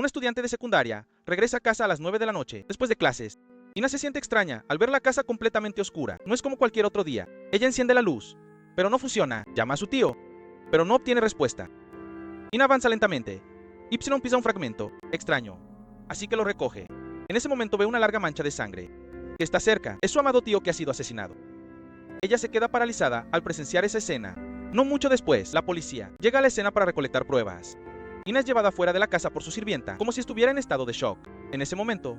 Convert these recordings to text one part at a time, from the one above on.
una estudiante de secundaria, regresa a casa a las 9 de la noche, después de clases. Ina se siente extraña al ver la casa completamente oscura. No es como cualquier otro día. Ella enciende la luz, pero no funciona. Llama a su tío, pero no obtiene respuesta. Ina avanza lentamente. Y pisa un fragmento extraño, así que lo recoge. En ese momento ve una larga mancha de sangre que está cerca. Es su amado tío que ha sido asesinado. Ella se queda paralizada al presenciar esa escena. No mucho después, la policía llega a la escena para recolectar pruebas. Ina es llevada fuera de la casa por su sirvienta, como si estuviera en estado de shock. En ese momento,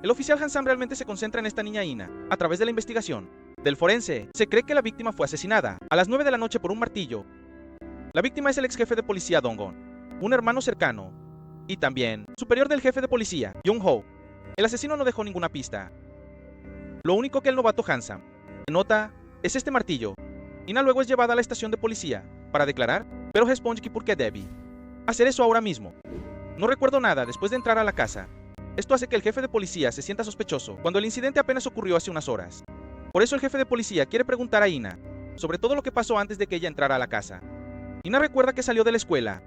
el oficial Hansam realmente se concentra en esta niña Ina. A través de la investigación del forense, se cree que la víctima fue asesinada a las 9 de la noche por un martillo. La víctima es el ex jefe de policía Dong-gon, un hermano cercano, y también superior del jefe de policía, Jung-ho. El asesino no dejó ninguna pista. Lo único que el novato Hansam nota es este martillo. Ina luego es llevada a la estación de policía para declarar, pero Hesponjki ¿por qué debí hacer eso ahora mismo? No recuerdo nada después de entrar a la casa. Esto hace que el jefe de policía se sienta sospechoso cuando el incidente apenas ocurrió hace unas horas. Por eso el jefe de policía quiere preguntar a Ina sobre todo lo que pasó antes de que ella entrara a la casa. Ina recuerda que salió de la escuela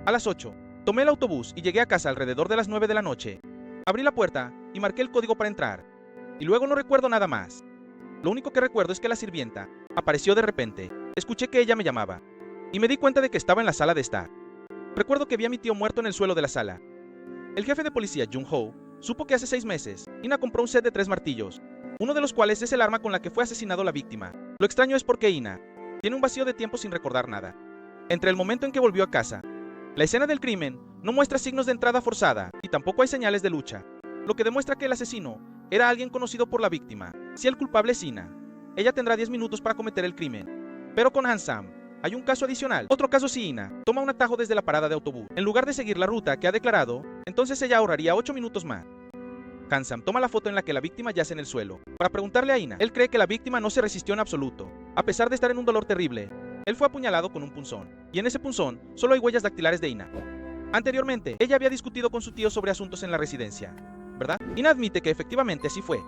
a las 8. Tomé el autobús y llegué a casa alrededor de las 9 de la noche. Abrí la puerta y marqué el código para entrar. Y luego no recuerdo nada más. Lo único que recuerdo es que la sirvienta apareció de repente. Escuché que ella me llamaba y me di cuenta de que estaba en la sala de estar. Recuerdo que vi a mi tío muerto en el suelo de la sala. El jefe de policía Jung-ho supo que hace 6 meses Ina compró un set de 3 martillos, uno de los cuales es el arma con la que fue asesinado la víctima. Lo extraño es porque Ina tiene un vacío de tiempo sin recordar nada. Entre el momento en que volvió a casa, la escena del crimen no muestra signos de entrada forzada y tampoco hay señales de lucha, lo que demuestra que el asesino era alguien conocido por la víctima. Si el culpable es Ina, ella tendrá 10 minutos para cometer el crimen. Pero con Hansam hay un caso adicional. Otro caso si Ina toma un atajo desde la parada de autobús, en lugar de seguir la ruta que ha declarado, entonces ella ahorraría 8 minutos más. Hansam toma la foto en la que la víctima yace en el suelo para preguntarle a Ina. Él cree que la víctima no se resistió en absoluto. A pesar de estar en un dolor terrible, él fue apuñalado con un punzón, y en ese punzón solo hay huellas dactilares de Ina. Anteriormente, ella había discutido con su tío sobre asuntos en la residencia, ¿verdad? Ina admite que efectivamente así fue.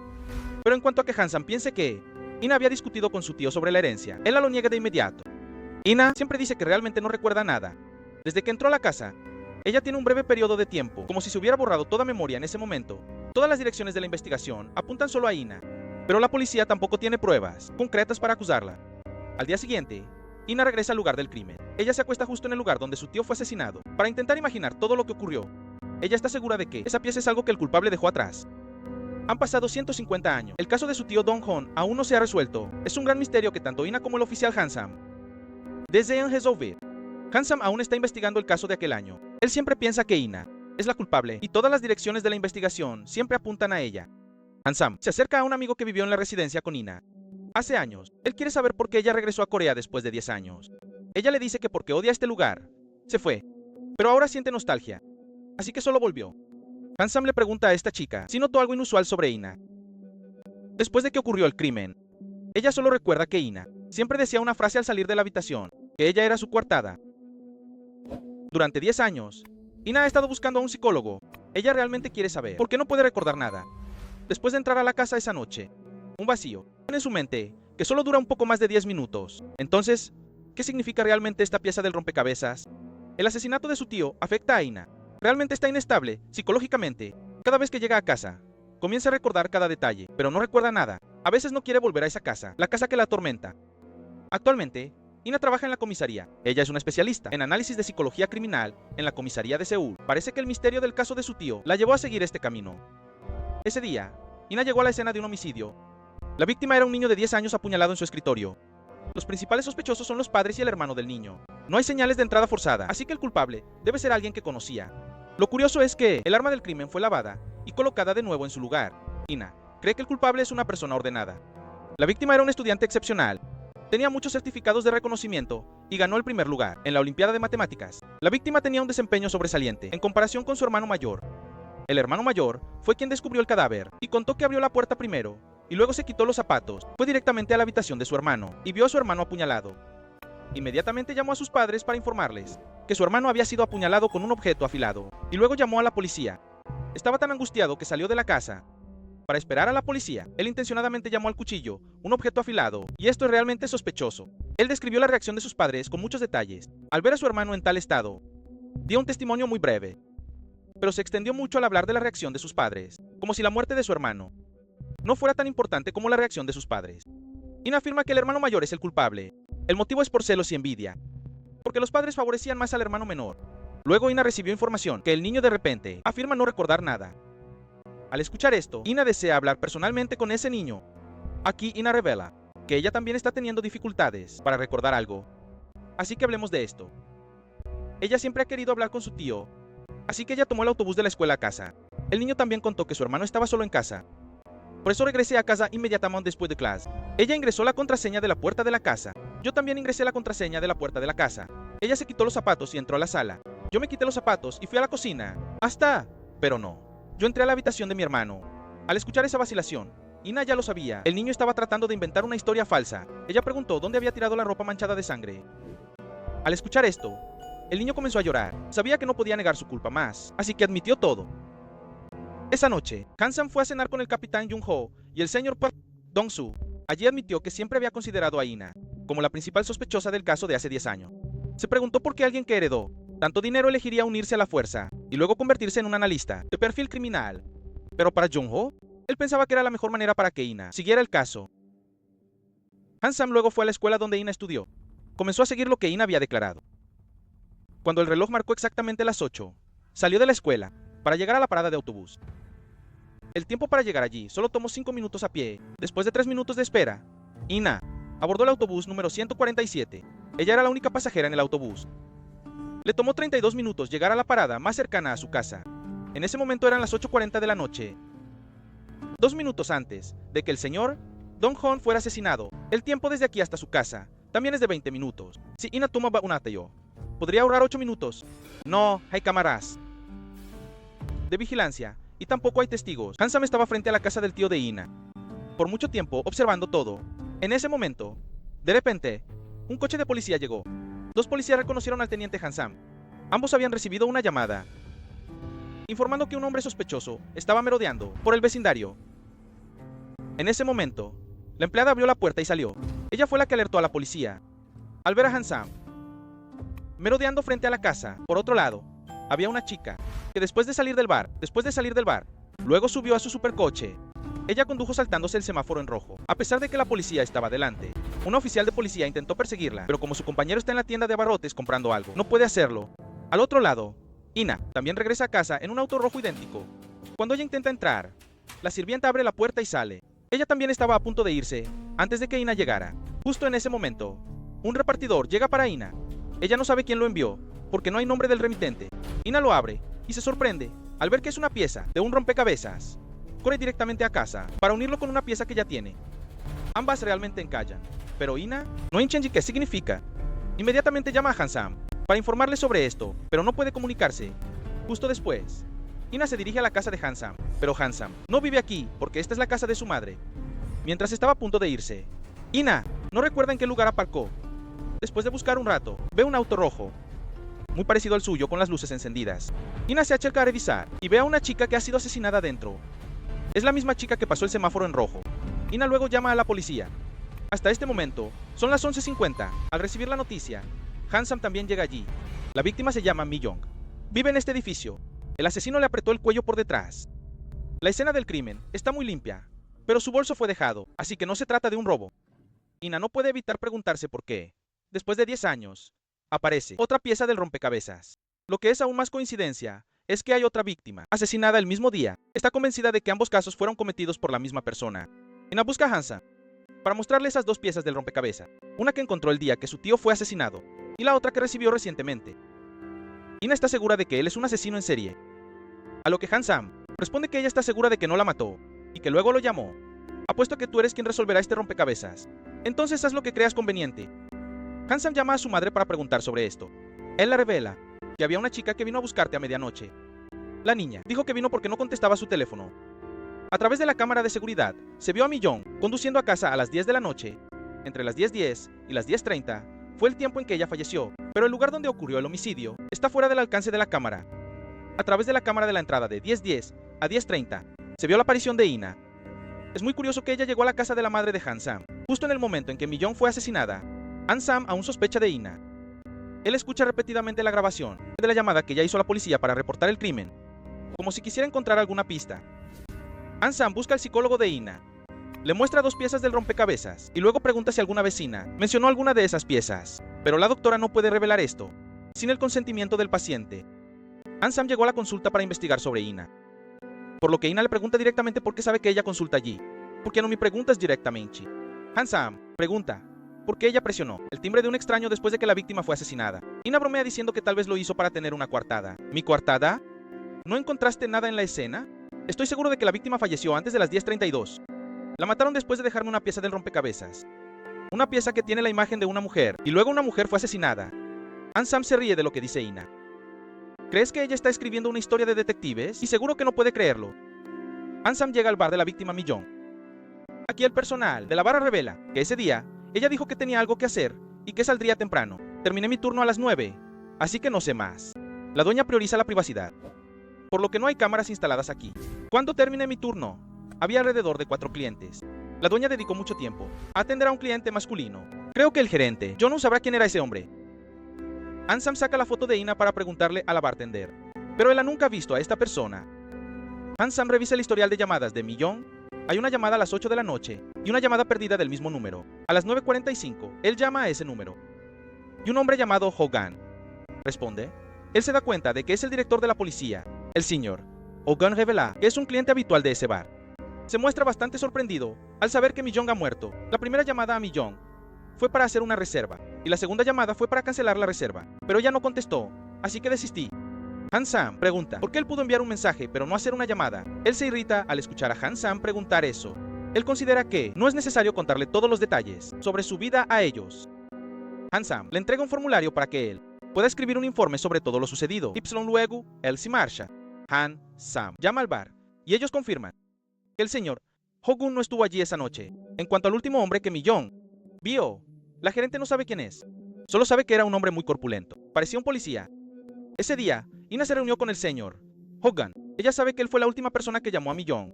Pero en cuanto a que Hansam piense que Ina había discutido con su tío sobre la herencia, él la lo niega de inmediato. Ina siempre dice que realmente no recuerda nada. Desde que entró a la casa, ella tiene un breve periodo de tiempo, como si se hubiera borrado toda memoria en ese momento. Todas las direcciones de la investigación apuntan solo a Ina, pero la policía tampoco tiene pruebas concretas para acusarla. Al día siguiente, Ina regresa al lugar del crimen. Ella se acuesta justo en el lugar donde su tío fue asesinado, para intentar imaginar todo lo que ocurrió. Ella está segura de que esa pieza es algo que el culpable dejó atrás. Han pasado 150 años. El caso de su tío Dong-gon aún no se ha resuelto. Es un gran misterio que tanto Ina como el oficial Hansam deseen resolver. Hansam aún está investigando el caso de aquel año. Él siempre piensa que Ina es la culpable y todas las direcciones de la investigación siempre apuntan a ella. Hansam se acerca a un amigo que vivió en la residencia con Ina hace años. Él quiere saber por qué ella regresó a Corea después de 10 años. Ella le dice que porque odia este lugar, se fue, pero ahora siente nostalgia, así que solo volvió. Hansam le pregunta a esta chica si notó algo inusual sobre Ina. Después de que ocurrió el crimen, ella solo recuerda que Ina siempre decía una frase al salir de la habitación, que ella era su coartada. Durante 10 años, Ina ha estado buscando a un psicólogo. Ella realmente quiere saber por qué no puede recordar nada. Después de entrar a la casa esa noche, un vacío tiene en su mente que solo dura un poco más de 10 minutos. Entonces, ¿qué significa realmente esta pieza del rompecabezas? El asesinato de su tío afecta a Ina. Realmente está inestable psicológicamente. Cada vez que llega a casa, comienza a recordar cada detalle, pero no recuerda nada. A veces no quiere volver a esa casa, la casa que la atormenta. Actualmente, Ina trabaja en la comisaría. Ella es una especialista en análisis de psicología criminal en la comisaría de Seúl. Parece que el misterio del caso de su tío la llevó a seguir este camino. Ese día, Ina llegó a la escena de un homicidio. La víctima era un niño de 10 años apuñalado en su escritorio. Los principales sospechosos son los padres y el hermano del niño. No hay señales de entrada forzada, así que el culpable debe ser alguien que conocía. Lo curioso es que el arma del crimen fue lavada y colocada de nuevo en su lugar. Ina cree que el culpable es una persona ordenada. La víctima era un estudiante excepcional. Tenía muchos certificados de reconocimiento y ganó el primer lugar en la Olimpiada de Matemáticas. La víctima tenía un desempeño sobresaliente en comparación con su hermano mayor. El hermano mayor fue quien descubrió el cadáver y contó que abrió la puerta primero y luego se quitó los zapatos. Fue directamente a la habitación de su hermano y vio a su hermano apuñalado. Inmediatamente llamó a sus padres para informarles que su hermano había sido apuñalado con un objeto afilado y luego llamó a la policía. Estaba tan angustiado que salió de la casa para esperar a la policía. Él intencionadamente llamó al cuchillo un objeto afilado, y esto es realmente sospechoso. Él describió la reacción de sus padres con muchos detalles. Al ver a su hermano en tal estado, dio un testimonio muy breve. pero se extendió mucho al hablar de la reacción de sus padres, como si la muerte de su hermano no fuera tan importante como la reacción de sus padres. Ina afirma que el hermano mayor es el culpable. El motivo es por celos y envidia, porque los padres favorecían más al hermano menor. Luego Ina recibió información que el niño de repente afirma no recordar nada. Al escuchar esto, Ina desea hablar personalmente con ese niño. Aquí Ina revela que ella también está teniendo dificultades para recordar algo. Así que hablemos de esto. Ella siempre ha querido hablar con su tío, así que ella tomó el autobús de la escuela a casa. El niño también contó que su hermano estaba solo en casa. Por eso regresé a casa inmediatamente después de clase. Ella ingresó la contraseña de la puerta de la casa. Yo también ingresé la contraseña de la puerta de la casa. Ella se quitó los zapatos y entró a la sala. Yo me quité los zapatos y fui a la cocina. Pero no. Yo entré a la habitación de mi hermano. Al escuchar esa vacilación, Ina ya lo sabía. El niño estaba tratando de inventar una historia falsa. Ella preguntó dónde había tirado la ropa manchada de sangre. Al escuchar esto, el niño comenzó a llorar. Sabía que no podía negar su culpa más, así que admitió todo. Esa noche, Han-sam fue a cenar con el capitán Jung-ho y el señor Park Dong-soo. Allí admitió que siempre había considerado a Ina como la principal sospechosa del caso de hace 10 años. Se preguntó por qué alguien que heredó tanto dinero elegiría unirse a la fuerza y luego convertirse en un analista de perfil criminal. Pero para Jung-ho, él pensaba que era la mejor manera para que Ina siguiera el caso. Han-sam luego fue a la escuela donde Ina estudió. Comenzó a seguir lo que Ina había declarado. Cuando el reloj marcó exactamente las 8, salió de la escuela para llegar a la parada de autobús. El tiempo para llegar allí solo tomó 5 minutos a pie. Después de 3 minutos de espera, Ina abordó el autobús número 147. Ella era la única pasajera en el autobús. Le tomó 32 minutos llegar a la parada más cercana a su casa. En ese momento eran las 8:40 de la noche. 2 minutos antes de que el señor Dong-hon fuera asesinado. El tiempo desde aquí hasta su casa también es de 20 minutos. Si Ina tomaba un ateo, podría ahorrar 8 minutos. No hay cámaras de vigilancia y tampoco hay testigos. Han-sam estaba frente a la casa del tío de Ina por mucho tiempo observando todo. En ese momento, de repente, un coche de policía llegó. 2 policías reconocieron al teniente Han-sam. Ambos habían recibido una llamada informando que un hombre sospechoso estaba merodeando por el vecindario. En ese momento, la empleada abrió la puerta y salió. Ella fue la que alertó a la policía. Al ver a Han-sam merodeando frente a la casa, por otro lado, había una chica que después de salir del bar, luego subió a su supercoche. Ella condujo saltándose el semáforo en rojo. A pesar de que la policía estaba delante, un oficial de policía intentó perseguirla, pero como su compañero está en la tienda de abarrotes comprando algo, no puede hacerlo. Al otro lado, Ina también regresa a casa en un auto rojo idéntico. Cuando ella intenta entrar, la sirvienta abre la puerta y sale. Ella también estaba a punto de irse antes de que Ina llegara. Justo en ese momento, un repartidor llega para Ina. Ella no sabe quién lo envió, porque no hay nombre del remitente. Ina lo abre y se sorprende al ver que es una pieza de un rompecabezas. Corre directamente a casa para unirlo con una pieza que ya tiene. Ambas realmente encallan, pero Ina no entiende qué significa. Inmediatamente llama a Han-sam para informarle sobre esto, pero no puede comunicarse. Justo después, Ina se dirige a la casa de Han-sam, pero Han-sam no vive aquí porque esta es la casa de su madre. Mientras estaba a punto de irse, Ina no recuerda en qué lugar aparcó. Después de buscar un rato, ve un auto rojo, muy parecido al suyo con las luces encendidas. Ina se acerca a revisar y ve a una chica que ha sido asesinada dentro. Es la misma chica que pasó el semáforo en rojo. Ina luego llama a la policía. Hasta este momento, son las 11:50. Al recibir la noticia, Han-sam también llega allí. La víctima se llama Mi-young. Vive en este edificio. El asesino le apretó el cuello por detrás. La escena del crimen está muy limpia, pero su bolso fue dejado, así que no se trata de un robo. Ina no puede evitar preguntarse por qué, después de 10 años, aparece otra pieza del rompecabezas. Lo que es aún más coincidencia es que hay otra víctima, asesinada el mismo día. Está convencida de que ambos casos fueron cometidos por la misma persona. Ina busca a Han-sam para mostrarle esas 2 piezas del rompecabezas, una que encontró el día que su tío fue asesinado y la otra que recibió recientemente. Ina está segura de que él es un asesino en serie, a lo que Han-sam responde que ella está segura de que no la mató y que luego lo llamó. Apuesto a que tú eres quien resolverá este rompecabezas. Entonces haz lo que creas conveniente. Han-sam llama a su madre para preguntar sobre esto. Él la revela que había una chica que vino a buscarte a medianoche. La niña dijo que vino porque no contestaba su teléfono. A través de la cámara de seguridad, se vio a Mi-young conduciendo a casa a las 10 de la noche. Entre las 10:10 y las 10:30 fue el tiempo en que ella falleció, pero el lugar donde ocurrió el homicidio está fuera del alcance de la cámara. A través de la cámara de la entrada de 10:10 a 10:30 se vio la aparición de Ina. Es muy curioso que ella llegó a la casa de la madre de Han-sam, justo en el momento en que Mi-young fue asesinada. Han-sam aún sospecha de Ina. Él escucha repetidamente la grabación de la llamada que ella hizo a la policía para reportar el crimen. como si quisiera encontrar alguna pista. Han-sam busca al psicólogo de Ina. Le muestra 2 piezas del rompecabezas y luego pregunta si alguna vecina mencionó alguna de esas piezas. Pero la doctora no puede revelar esto sin el consentimiento del paciente. Han-sam llegó a la consulta para investigar sobre Ina. Por lo que Ina le pregunta directamente por qué sabe que ella consulta allí. ¿Por qué no me preguntas directamente? Han-sam pregunta por qué ella presionó el timbre de un extraño después de que la víctima fue asesinada. Ina bromea diciendo que tal vez lo hizo para tener una coartada. ¿Mi coartada? ¿No encontraste nada en la escena? Estoy seguro de que la víctima falleció antes de las 10:32. La mataron después de dejarme una pieza del rompecabezas. Una pieza que tiene la imagen de una mujer, y luego una mujer fue asesinada. Han-sam se ríe de lo que dice Ina. ¿Crees que ella está escribiendo una historia de detectives? Y seguro que no puede creerlo. Han-sam llega al bar de la víctima Mi-jong. Aquí el personal de la barra revela que ese día, ella dijo que tenía algo que hacer y que saldría temprano. Terminé mi turno a las 9, así que no sé más. La dueña prioriza la privacidad, por lo que no hay cámaras instaladas aquí. Cuando terminé mi turno, había alrededor de 4 clientes. La dueña dedicó mucho tiempo a atender a un cliente masculino. Creo que el gerente, John, sabrá quién era ese hombre. Han-sam saca la foto de Ina para preguntarle a la bartender, pero él nunca ha visto a esta persona. Han-sam revisa el historial de llamadas de Mi-jong. Hay una llamada a las 8 de la noche y una llamada perdida del mismo número. A las 9:45, él llama a ese número. Y un hombre llamado Hogan responde. Él se da cuenta de que es el director de la policía. El señor Hogan revela que es un cliente habitual de ese bar. Se muestra bastante sorprendido al saber que Mi-jong ha muerto. La primera llamada a Mi-jong fue para hacer una reserva y la segunda llamada fue para cancelar la reserva, pero ella no contestó, así que desistí. Han-sam pregunta por qué él pudo enviar un mensaje pero no hacer una llamada. Él se irrita al escuchar a Han-sam preguntar eso. Él considera que no es necesario contarle todos los detalles sobre su vida a ellos. Han-sam le entrega un formulario para que él pueda escribir un informe sobre todo lo sucedido. Luego, él se marcha. Han-sam llama al bar y ellos confirman que el señor Hogun no estuvo allí esa noche. En cuanto al último hombre que Mi-jong vio, la gerente no sabe quién es. Solo sabe que era un hombre muy corpulento. Parecía un policía. Ese día, Ina se reunió con el señor Hogan. Ella sabe que él fue la última persona que llamó a Mi-jong.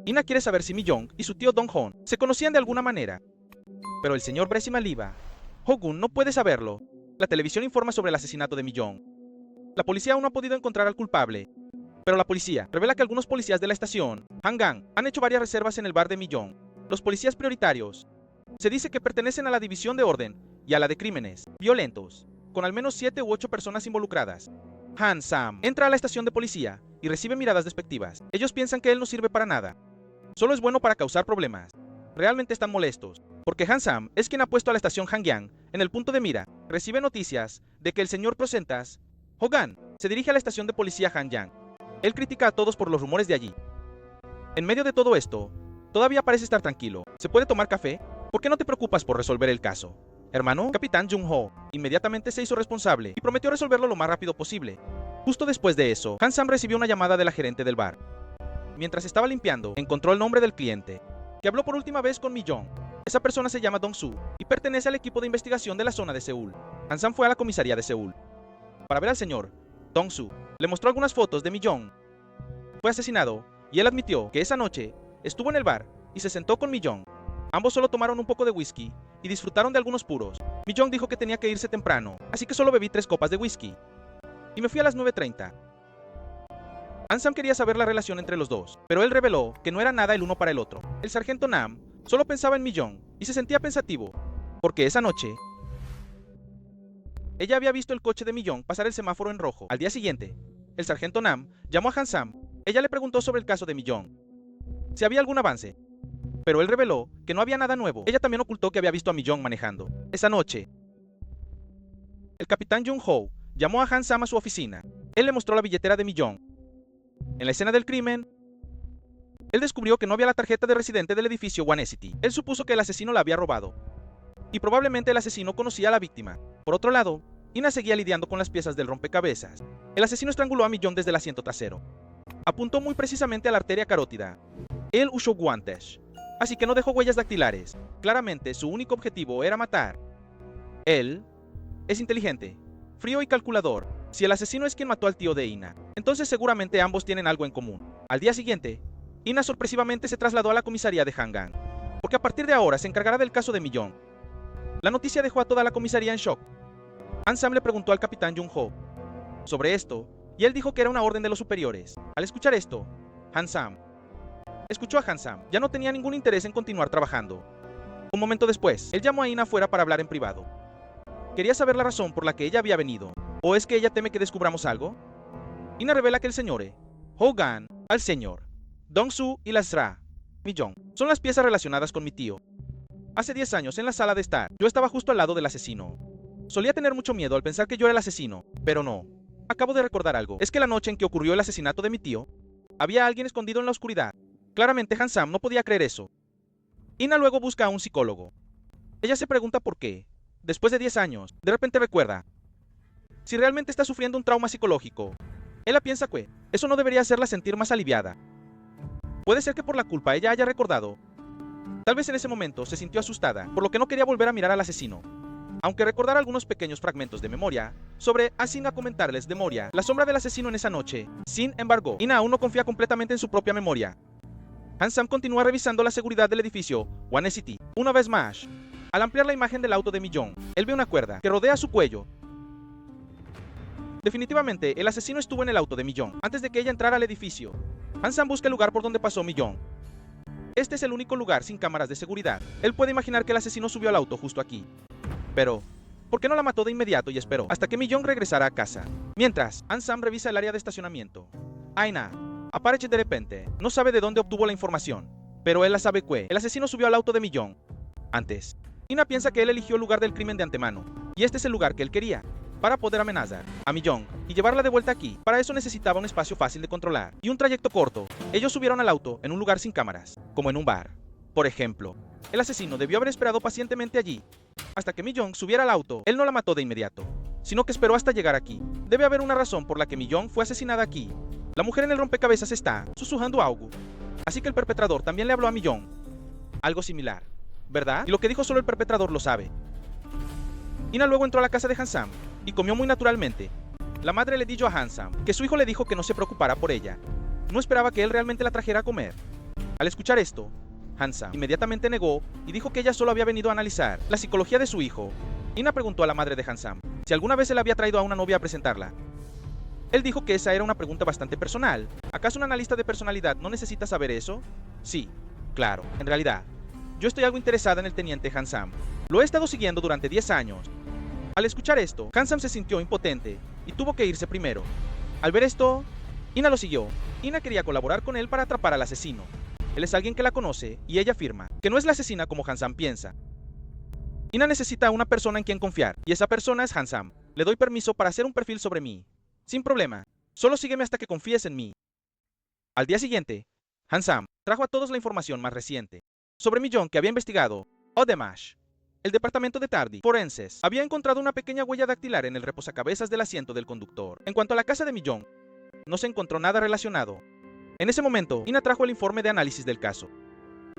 Ina quiere saber si Mi-jong y su tío Dong-hon se conocían de alguna manera. Pero el señor Bresimaliva Hogun no puede saberlo. La televisión informa sobre el asesinato de Mi-jong. La policía aún no ha podido encontrar al culpable. Pero la policía revela que algunos policías de la estación Hangang han hecho varias reservas en el bar de Mi-jong. Los policías prioritarios se dice que pertenecen a la división de orden y a la de crímenes violentos, con al menos 7 u 8 personas involucradas. Han-sam entra a la estación de policía y recibe miradas despectivas. Ellos piensan que él no sirve para nada. Solo es bueno para causar problemas. Realmente están molestos, porque Han-sam es quien ha puesto a la estación Hangyang en el punto de mira. Recibe noticias de que el señor Prosentas Hogan se dirige a la estación de policía Hangyang. Él critica a todos por los rumores de allí. En medio de todo esto, todavía parece estar tranquilo. ¿Se puede tomar café? ¿Por qué no te preocupas por resolver el caso? Hermano, Capitán Jung-ho inmediatamente se hizo responsable y prometió resolverlo lo más rápido posible. Justo después de eso, Han-sam recibió una llamada de la gerente del bar. Mientras estaba limpiando, encontró el nombre del cliente, que habló por última vez con Mi-jong. Esa persona se llama Dong-soo y pertenece al equipo de investigación de la zona de Seúl. Han-sam fue a la comisaría de Seúl para ver al señor Dong-soo. Le mostró algunas fotos de Mi-jong. Fue asesinado y él admitió que esa noche estuvo en el bar y se sentó con Mi-jong. Ambos solo tomaron un poco de whisky y disfrutaron de algunos puros. Mi-jong dijo que tenía que irse temprano, así que solo bebí 3 copas de whisky. Y me fui a las 9:30. Han-sam quería saber la relación entre los dos, pero él reveló que no era nada el uno para el otro. El sargento Nam solo pensaba en Mi-jong y se sentía pensativo, porque esa noche ella había visto el coche de Mi-jong pasar el semáforo en rojo. Al día siguiente, el sargento Nam llamó a Han-sam. Ella le preguntó sobre el caso de Mi-jong, si había algún avance, pero él reveló que no había nada nuevo. Ella también ocultó que había visto a Mi-jong manejando. Esa noche, el capitán Jung-ho llamó a Han-sam a su oficina. Él le mostró la billetera de Mi-jong. En la escena del crimen, él descubrió que no había la tarjeta de residente del edificio One City. Él supuso que el asesino la había robado, y probablemente el asesino conocía a la víctima. Por otro lado, Ina seguía lidiando con las piezas del rompecabezas. El asesino estranguló a Mi-jong desde el asiento trasero. Apuntó muy precisamente a la arteria carótida. Él usó guantes, así que no dejó huellas dactilares. Claramente, su único objetivo era matar. Él es inteligente, frío y calculador. Si el asesino es quien mató al tío de Ina, entonces seguramente ambos tienen algo en común. Al día siguiente, Ina sorpresivamente se trasladó a la comisaría de Hangang, porque a partir de ahora se encargará del caso de Mi-jong. La noticia dejó a toda la comisaría en shock. Han-sam le preguntó al capitán Jung-ho sobre esto, y él dijo que era una orden de los superiores. Al escuchar esto, Han-sam escuchó a Han-sam. Ya no tenía ningún interés en continuar trabajando. Un momento después, él llamó a Ina afuera para hablar en privado. Quería saber la razón por la que ella había venido. ¿O es que ella teme que descubramos algo? Ina revela que el señor Hogan, al señor Dong-su y la Sra. Mi-jong son las piezas relacionadas con mi tío. Hace 10 años, en la sala de estar, yo estaba justo al lado del asesino. Solía tener mucho miedo al pensar que yo era el asesino, pero no. Acabo de recordar algo. Es que la noche en que ocurrió el asesinato de mi tío, había alguien escondido en la oscuridad. Claramente Han-sam no podía creer eso. Ina luego busca a un psicólogo. Ella se pregunta por qué, después de 10 años, de repente recuerda si realmente está sufriendo un trauma psicológico. Ella piensa que eso no debería hacerla sentir más aliviada. Puede ser que por la culpa ella haya recordado. Tal vez en ese momento se sintió asustada, por lo que no quería volver a mirar al asesino. Aunque recordar algunos pequeños fragmentos de memoria sobre sin a comentarles de memoria la sombra del asesino en esa noche. Sin embargo, Ina aún no confía completamente en su propia memoria. Han-sam continúa revisando la seguridad del edificio One City. Una vez más, al ampliar la imagen del auto de Mi-jong, él ve una cuerda que rodea su cuello. Definitivamente, el asesino estuvo en el auto de Mi-jong antes de que ella entrara al edificio. Han-sam busca el lugar por donde pasó Mi-jong. Este es el único lugar sin cámaras de seguridad. Él puede imaginar que el asesino subió al auto justo aquí. Pero, ¿por qué no la mató de inmediato y esperó hasta que Mi-jong regresara a casa? Mientras, Han-sam revisa el área de estacionamiento. Aina aparece de repente. No sabe de dónde obtuvo la información, pero él la sabe que el asesino subió al auto de Mi-jong antes. Ina piensa que él eligió el lugar del crimen de antemano, y este es el lugar que él quería, para poder amenazar a Mi-jong y llevarla de vuelta aquí. Para eso necesitaba un espacio fácil de controlar y un trayecto corto. Ellos subieron al auto en un lugar sin cámaras, como en un bar. Por ejemplo, el asesino debió haber esperado pacientemente allí hasta que Mi-jong subiera al auto. Él no la mató de inmediato, sino que esperó hasta llegar aquí. Debe haber una razón por la que Mi-jong fue asesinada aquí. La mujer en el rompecabezas está susurrando algo, así que el perpetrador también le habló a Mi-jong. Algo similar, ¿verdad? Y lo que dijo solo el perpetrador lo sabe. Ina luego entró a la casa de Han-sam y comió muy naturalmente. La madre le dijo a Han-sam que su hijo le dijo que no se preocupara por ella. No esperaba que él realmente la trajera a comer. Al escuchar esto, Han-sam inmediatamente negó y dijo que ella solo había venido a analizar la psicología de su hijo. Ina preguntó a la madre de Han-sam si alguna vez él había traído a una novia a presentarla. Él dijo que esa era una pregunta bastante personal. ¿Acaso un analista de personalidad no necesita saber eso? Sí, claro, en realidad. Yo estoy algo interesada en el teniente Han-sam. Lo he estado siguiendo durante 10 años. Al escuchar esto, Han-sam se sintió impotente y tuvo que irse primero. Al ver esto, Ina lo siguió. Ina quería colaborar con él para atrapar al asesino. Él es alguien que la conoce y ella afirma que no es la asesina como Han-sam piensa. Ina necesita a una persona en quien confiar y esa persona es Han-sam. Le doy permiso para hacer un perfil sobre mí. Sin problema. Solo sígueme hasta que confíes en mí. Al día siguiente, Han-sam trajo a todos la información más reciente sobre Mi-jong que había investigado. Además, el departamento de Tardy Forenses había encontrado una pequeña huella dactilar en el reposacabezas del asiento del conductor. En cuanto a la casa de Mi-jong, no se encontró nada relacionado. En ese momento, Ina trajo el informe de análisis del caso.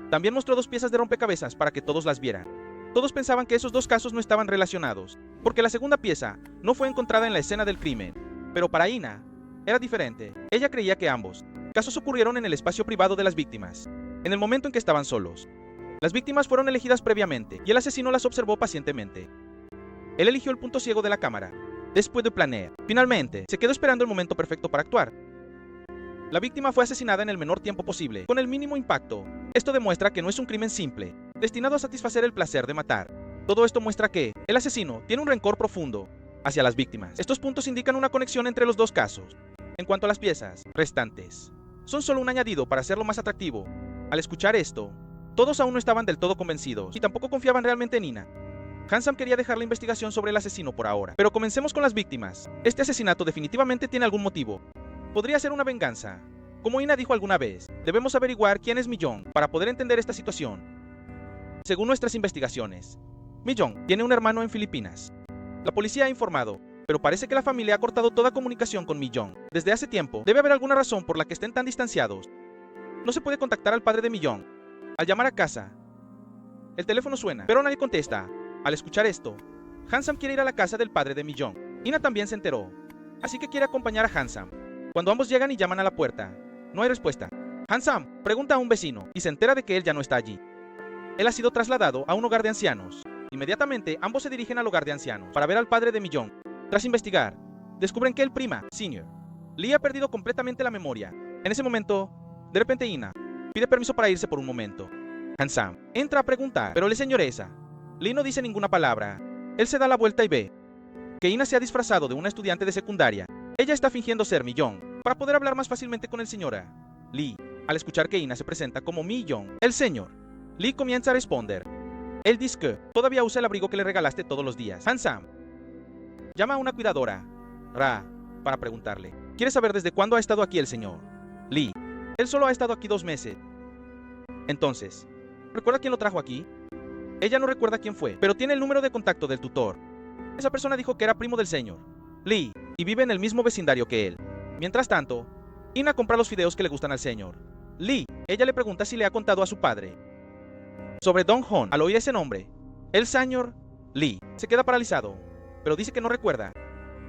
También mostró 2 piezas de rompecabezas para que todos las vieran. Todos pensaban que esos 2 casos no estaban relacionados, porque la segunda pieza no fue encontrada en la escena del crimen. Pero para Ina, era diferente. Ella creía que ambos casos ocurrieron en el espacio privado de las víctimas, en el momento en que estaban solos. Las víctimas fueron elegidas previamente y el asesino las observó pacientemente. Él eligió el punto ciego de la cámara, después de planear. Finalmente, se quedó esperando el momento perfecto para actuar. La víctima fue asesinada en el menor tiempo posible, con el mínimo impacto. Esto demuestra que no es un crimen simple, destinado a satisfacer el placer de matar. Todo esto muestra que el asesino tiene un rencor profundo hacia las víctimas. Estos puntos indican una conexión entre los 2 casos. En cuanto a las piezas restantes, son solo un añadido para hacerlo más atractivo. Al escuchar esto, todos aún no estaban del todo convencidos y tampoco confiaban realmente en Ina. Han-sam quería dejar la investigación sobre el asesino por ahora, pero comencemos con las víctimas. Este asesinato definitivamente tiene algún motivo. Podría ser una venganza. Como Ina dijo alguna vez, debemos averiguar quién es Mi-jong para poder entender esta situación. Según nuestras investigaciones, Mi-jong tiene un hermano en Filipinas. La policía ha informado, pero parece que la familia ha cortado toda comunicación con Mi-jong desde hace tiempo. Debe haber alguna razón por la que estén tan distanciados. No se puede contactar al padre de Mi-jong. Al llamar a casa, el teléfono suena, pero nadie contesta. Al escuchar esto, Han-sam quiere ir a la casa del padre de Mi-jong. Ina también se enteró, así que quiere acompañar a Han-sam. Cuando ambos llegan y llaman a la puerta, no hay respuesta. Han-sam pregunta a un vecino y se entera de que él ya no está allí. Él ha sido trasladado a un hogar de ancianos. Inmediatamente, ambos se dirigen al hogar de ancianos para ver al padre de Mi-jong. Tras investigar, descubren que el prima, Senior, Lee ha perdido completamente la memoria. En ese momento, de repente Ina pide permiso para irse por un momento. Han-sam entra a preguntar, pero le señoreza. Lee no dice ninguna palabra. Él se da la vuelta y ve que Ina se ha disfrazado de una estudiante de secundaria. Ella está fingiendo ser Mi-young para poder hablar más fácilmente con el señora Lee. Al escuchar que Ina se presenta como Mi-young, el señor Lee comienza a responder. Él dice que todavía usa el abrigo que le regalaste todos los días. Han-sam llama a una cuidadora, Ra, para preguntarle. ¿Quiere saber desde cuándo ha estado aquí el señor Lee? Él solo ha estado aquí 2 meses. Entonces, ¿recuerda quién lo trajo aquí? Ella no recuerda quién fue, pero tiene el número de contacto del tutor. Esa persona dijo que era primo del señor Lee y vive en el mismo vecindario que él. Mientras tanto, Ina compra los fideos que le gustan al señor Lee. Ella le pregunta si le ha contado a su padre sobre Dong-hon. Al oír ese nombre, el señor Lee se queda paralizado, pero dice que no recuerda.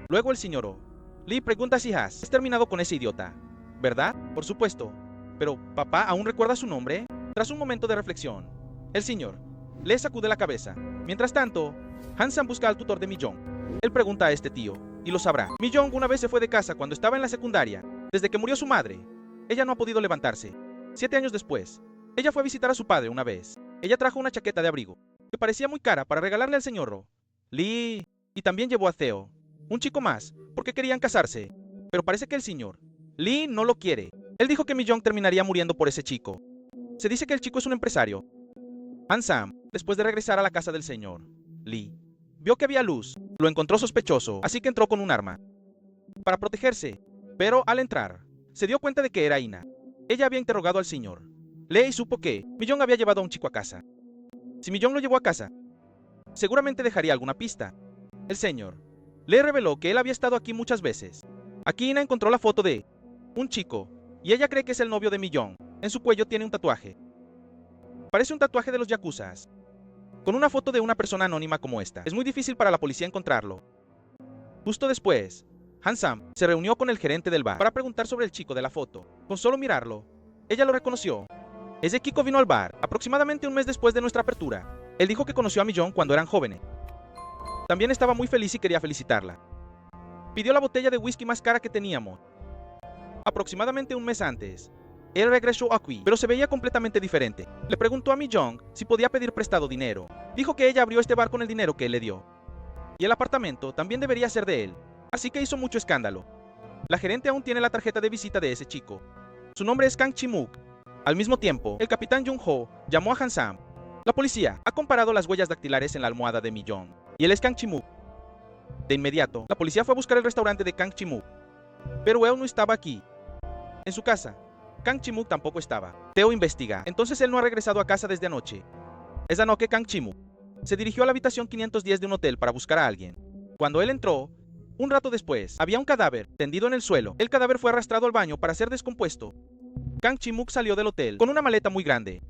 Luego el señor Lee pregunta si has terminado con ese idiota, ¿verdad? Por supuesto. Pero, ¿papá aún recuerda su nombre? Tras un momento de reflexión, el señor le sacude la cabeza. Mientras tanto, Han-sam busca al tutor de Mi-young. Él pregunta a este tío, y lo sabrá. Mi-young una vez se fue de casa cuando estaba en la secundaria. Desde que murió su madre, ella no ha podido levantarse. 7 años después, ella fue a visitar a su padre una vez. Ella trajo una chaqueta de abrigo, que parecía muy cara para regalarle al señor Lee. Y también llevó a Theo, un chico más, porque querían casarse. Pero parece que el señor Lee no lo quiere. Él dijo que Mi-young terminaría muriendo por ese chico. Se dice que el chico es un empresario. Han-sam, después de regresar a la casa del señor Lee, vio que había luz. Lo encontró sospechoso, así que entró con un arma para protegerse. Pero al entrar, se dio cuenta de que era Ina. Ella había interrogado al señor Lee y supo que Mi-young había llevado a un chico a casa. Si Mi-young lo llevó a casa, seguramente dejaría alguna pista. El señor Lee reveló que él había estado aquí muchas veces. Aquí Ina encontró la foto de un chico, y ella cree que es el novio de Mi-young. En su cuello tiene un tatuaje. Parece un tatuaje de los yakuzas, con una foto de una persona anónima como esta. Es muy difícil para la policía encontrarlo. Justo después, Han-sam se reunió con el gerente del bar para preguntar sobre el chico de la foto. Con solo mirarlo, ella lo reconoció. Ese Kiko vino al bar aproximadamente un mes después de nuestra apertura. Él dijo que conoció a Mi-young cuando eran jóvenes. También estaba muy feliz y quería felicitarla. Pidió la botella de whisky más cara que teníamos. Aproximadamente un mes antes, él regresó aquí, pero se veía completamente diferente. Le preguntó a Mi-young si podía pedir prestado dinero. Dijo que ella abrió este bar con el dinero que él le dio. Y el apartamento también debería ser de él. Así que hizo mucho escándalo. La gerente aún tiene la tarjeta de visita de ese chico. Su nombre es Kang Chi-mook. Al mismo tiempo, el capitán Jung-ho llamó a Han-sam. La policía ha comparado las huellas dactilares en la almohada de Mi-young, y él es Kang Chi-mook. De inmediato, la policía fue a buscar el restaurante de Kang Chi-mook, pero él no estaba aquí. En su casa, Kang Chi-mook tampoco estaba. Theo investiga. Entonces él no ha regresado a casa desde anoche. Esa noche Kang Chi-mook se dirigió a la habitación 510 de un hotel para buscar a alguien. Cuando él entró, un rato después, había un cadáver tendido en el suelo. El cadáver fue arrastrado al baño para ser descompuesto. Kang Chi-mook salió del hotel con una maleta muy grande.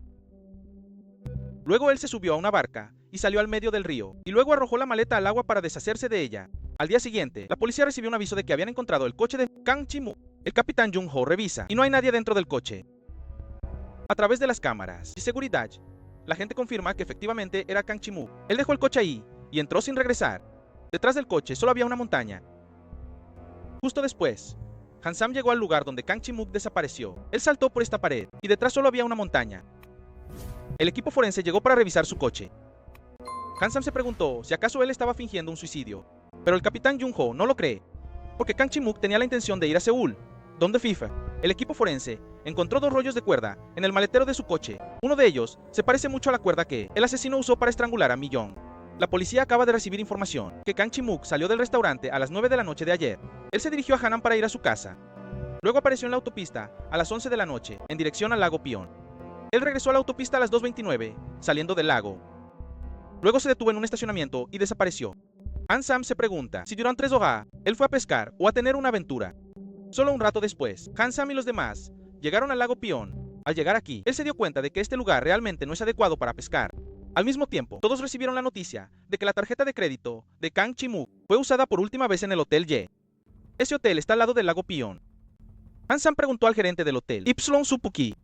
Luego él se subió a una barca y salió al medio del río, y luego arrojó la maleta al agua para deshacerse de ella. Al día siguiente, la policía recibió un aviso de que habían encontrado el coche de Kang Chi-mook. El capitán Jung-ho revisa, y no hay nadie dentro del coche. A través de las cámaras de seguridad, la gente confirma que efectivamente era Kang Chi-mook. Él dejó el coche ahí y entró sin regresar. Detrás del coche solo había una montaña. Justo después, Han-sam llegó al lugar donde Kang Chi-mook desapareció. Él saltó por esta pared, y detrás solo había una montaña. El equipo forense llegó para revisar su coche. Han-sam se preguntó si acaso él estaba fingiendo un suicidio, pero el capitán Jung-ho no lo cree, porque Kang Chi-mook tenía la intención de ir a Seúl, donde FIFA, el equipo forense, encontró 2 rollos de cuerda en el maletero de su coche. Uno de ellos se parece mucho a la cuerda que el asesino usó para estrangular a Mi-young. La policía acaba de recibir información que Kang Chi-mook salió del restaurante a las 9 de la noche de ayer. Él se dirigió a Hanam para ir a su casa. Luego apareció en la autopista a las 11 de la noche, en dirección al lago Pion. Él regresó a la autopista a las 2:29, saliendo del lago. Luego se detuvo en un estacionamiento y desapareció. Han-sam se pregunta si durante 3 horas él fue a pescar o a tener una aventura. Solo un rato después, Han-sam y los demás llegaron al lago Pion. Al llegar aquí, él se dio cuenta de que este lugar realmente no es adecuado para pescar. Al mismo tiempo, todos recibieron la noticia de que la tarjeta de crédito de Kang Chi-mook fue usada por última vez en el Hotel Ye. Ese hotel está al lado del lago Pion. Han-sam preguntó al gerente del hotel, Ypsilon Supuki.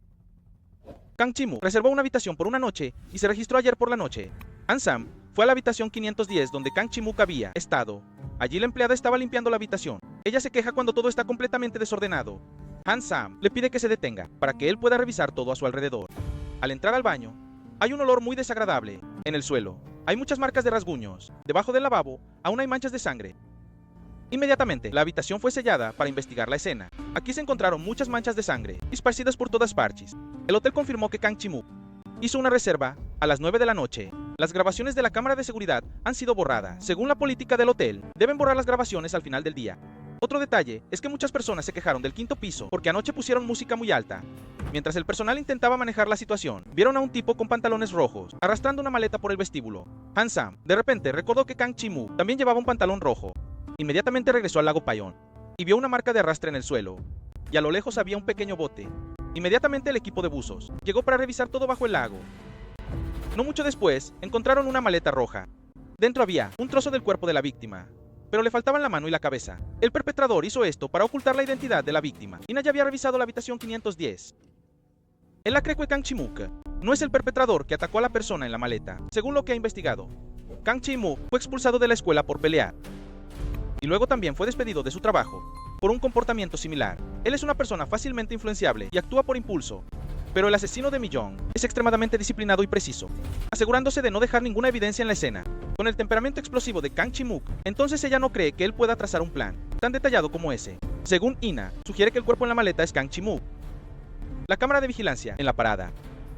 Kang Chi-mook reservó una habitación por una noche y se registró ayer por la noche. Han-sam fue a la habitación 510 donde Kang Chi-mook había estado Allí la empleada estaba limpiando la habitación. Ella se queja cuando todo está completamente desordenado. Han-sam le pide que se detenga para que él pueda revisar todo a su alrededor. Al entrar al baño, hay un olor muy desagradable. En el suelo, hay muchas marcas de rasguños. Debajo del lavabo, aún hay manchas de sangre. Inmediatamente, la habitación fue sellada para investigar la escena. Aquí se encontraron muchas manchas de sangre, esparcidas por todas partes. El hotel confirmó que Kang Chi-moo hizo una reserva a las 9 de la noche. Las grabaciones de la cámara de seguridad han sido borradas. Según la política del hotel, deben borrar las grabaciones al final del día. Otro detalle es que muchas personas se quejaron del quinto piso porque anoche pusieron música muy alta. Mientras el personal intentaba manejar la situación, vieron a un tipo con pantalones rojos arrastrando una maleta por el vestíbulo. Han-sam de repente recordó que Kang Chi-moo también llevaba un pantalón rojo. Inmediatamente regresó al lago Payón y vio una marca de arrastre en el suelo, y a lo lejos había un pequeño bote. Inmediatamente el equipo de buzos llegó para revisar todo bajo el lago. No mucho después, encontraron una maleta roja. Dentro había un trozo del cuerpo de la víctima, pero le faltaban la mano y la cabeza. El perpetrador hizo esto para ocultar la identidad de la víctima. Ina ya había revisado la habitación 510. Él la cree que Kang Chi-moo no es el perpetrador que atacó a la persona en la maleta. Según lo que ha investigado, Kang Chi-moo fue expulsado de la escuela por pelear. Y luego también fue despedido de su trabajo por un comportamiento similar. Él es una persona fácilmente influenciable y actúa por impulso. Pero el asesino de Mi-jong es extremadamente disciplinado y preciso, asegurándose de no dejar ninguna evidencia en la escena. Con el temperamento explosivo de Kang Chi-moo, entonces ella no cree que él pueda trazar un plan tan detallado como ese. Según Ina, sugiere que el cuerpo en la maleta es Kang Chi-moo. La cámara de vigilancia en la parada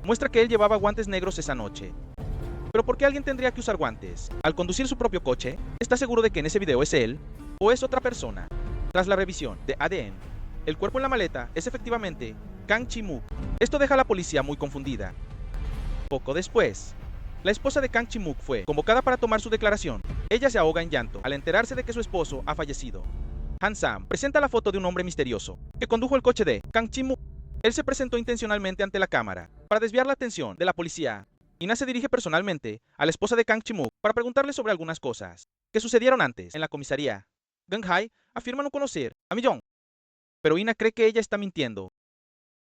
muestra que él llevaba guantes negros esa noche. ¿Pero por qué alguien tendría que usar guantes? Al conducir su propio coche, ¿está seguro de que en ese video es él o es otra persona? Tras la revisión de ADN, el cuerpo en la maleta es efectivamente Kang Chi-moo. Esto deja a la policía muy confundida. Poco después, la esposa de Kang Chi-moo fue convocada para tomar su declaración. Ella se ahoga en llanto al enterarse de que su esposo ha fallecido. Han-sam presenta la foto de un hombre misterioso que condujo el coche de Kang Chi-moo. Él se presentó intencionalmente ante la cámara para desviar la atención de la policía. Ina se dirige personalmente a la esposa de Kang Chi-moo para preguntarle sobre algunas cosas que sucedieron antes en la comisaría. Gang-hae afirma no conocer a Mi-jong, pero Ina cree que ella está mintiendo.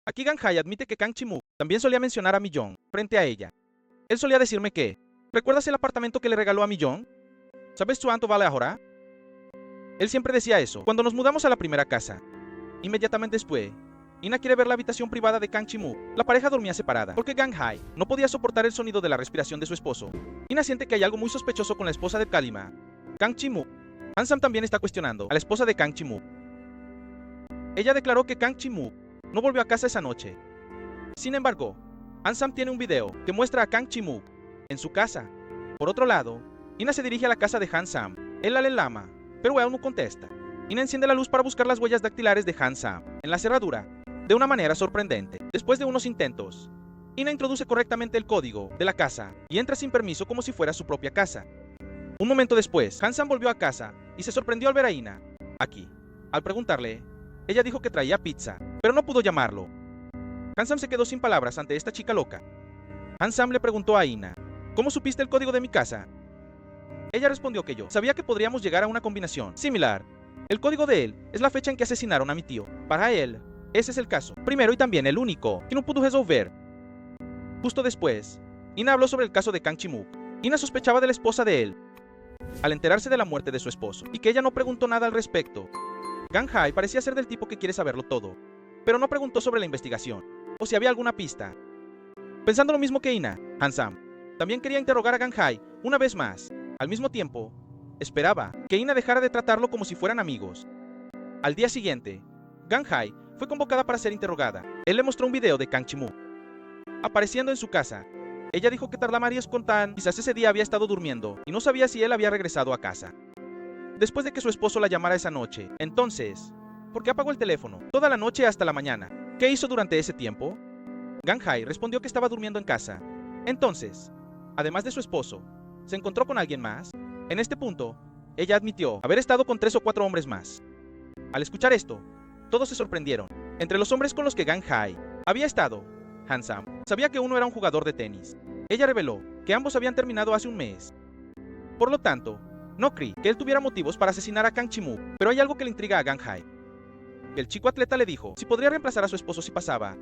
Aquí Gang-hae admite que Kang Chi-moo también solía mencionar a Mi-jong frente a ella. Él solía decirme que, ¿recuerdas el apartamento que le regaló a Mi-jong? ¿Sabes cuánto vale ahora? Él siempre decía eso cuando nos mudamos a la primera casa. Inmediatamente después, Ina quiere ver la habitación privada de Kang Chi-moo. La pareja dormía separada porque Gang-hae no podía soportar el sonido de la respiración de su esposo. Ina siente que hay algo muy sospechoso con la esposa de Kalima, Kang Chi-moo. Han-sam también está cuestionando a la esposa de Kang Chi-moo. Ella declaró que Kang Chi-moo no volvió a casa esa noche. Sin embargo, Han-sam tiene un video que muestra a Kang Chi-moo en su casa. Por otro lado, Ina se dirige a la casa de Han-sam. Él la lama, pero él no contesta. Ina enciende la luz para buscar las huellas dactilares de Han-sam en la cerradura de una manera sorprendente. Después de unos intentos, Ina introduce correctamente el código de la casa y entra sin permiso como si fuera su propia casa. Un momento después, Han-sam volvió a casa y se sorprendió al ver a Ina aquí. Al preguntarle, ella dijo que traía pizza, pero no pudo llamarlo. Han-sam se quedó sin palabras ante esta chica loca. Han-sam le preguntó a Ina, ¿cómo supiste el código de mi casa? Ella respondió que yo sabía que podríamos llegar a una combinación similar. El código de él es la fecha en que asesinaron a mi tío. Para él, ese es el caso primero y también el único que no pudo resolver. Justo después, Ina habló sobre el caso de Kang Chi-moo. Ina sospechaba de la esposa de él al enterarse de la muerte de su esposo y que ella no preguntó nada al respecto. Gang-hae parecía ser del tipo que quiere saberlo todo, pero no preguntó sobre la investigación o si había alguna pista. Pensando lo mismo que Ina, Han-sam también quería interrogar a Gang-hae una vez más. Al mismo tiempo, esperaba que Ina dejara de tratarlo como si fueran amigos. Al día siguiente, Gang-hae fue convocada para ser interrogada. Él le mostró un video de Kang Chi-moo apareciendo en su casa. Ella dijo que Tarlamarias Contan quizás ese día había estado durmiendo y no sabía si él había regresado a casa después de que su esposo la llamara esa noche. Entonces, ¿por qué apagó el teléfono toda la noche hasta la mañana? ¿Qué hizo durante ese tiempo? Gang-hae respondió que estaba durmiendo en casa. Entonces, además de su esposo, ¿se encontró con alguien más? En este punto, ella admitió haber estado con 3 o 4 hombres más. Al escuchar esto, todos se sorprendieron. Entre los hombres con los que Gang-hae había estado, Han-sam sabía que uno era un jugador de tenis. Ella reveló que ambos habían terminado hace un mes. Por lo tanto, no cree que él tuviera motivos para asesinar a Kang Chi-moo, pero hay algo que le intriga a Gang-hae. El chico atleta le dijo si podría reemplazar a su esposo si pasaba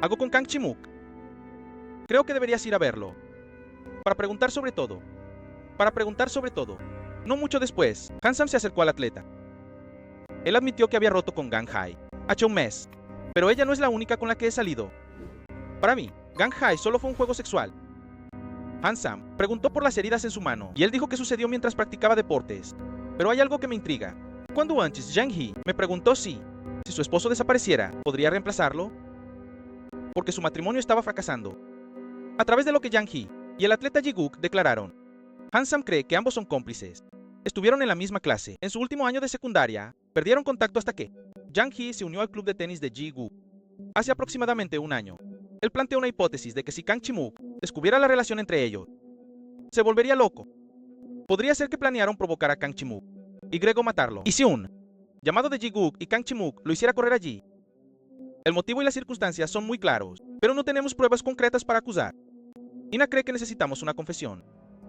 algo con Kang Chi-moo. Creo que deberías ir a verlo para preguntar sobre todo. No mucho después, Hansam se acercó al atleta. Él admitió que había roto con Gang Hai hace un mes, pero ella no es la única con la que he salido. Para mí, Gang Hai solo fue un juego sexual. Hansam preguntó por las heridas en su mano, y él dijo que sucedió mientras practicaba deportes. Pero hay algo que me intriga. Cuando antes Jang Hee me preguntó si su esposo desapareciera, ¿podría reemplazarlo? Porque su matrimonio estaba fracasando. A través de lo que Jang Hee y el atleta Ji-Gook declararon, Hansam cree que ambos son cómplices. Estuvieron en la misma clase. En su último año de secundaria, perdieron contacto hasta que Jang Hee se unió al club de tenis de Ji-Gook. Hace aproximadamente un año, él planteó una hipótesis de que si Kang Chi-mook descubriera la relación entre ellos, se volvería loco. Podría ser que planearon provocar a Kang Chi-mook y Grego matarlo. Y si un llamado de Ji-Gook y Kang Chi-mook lo hiciera correr allí. El motivo y las circunstancias son muy claros, pero no tenemos pruebas concretas para acusar. Ina cree que necesitamos una confesión.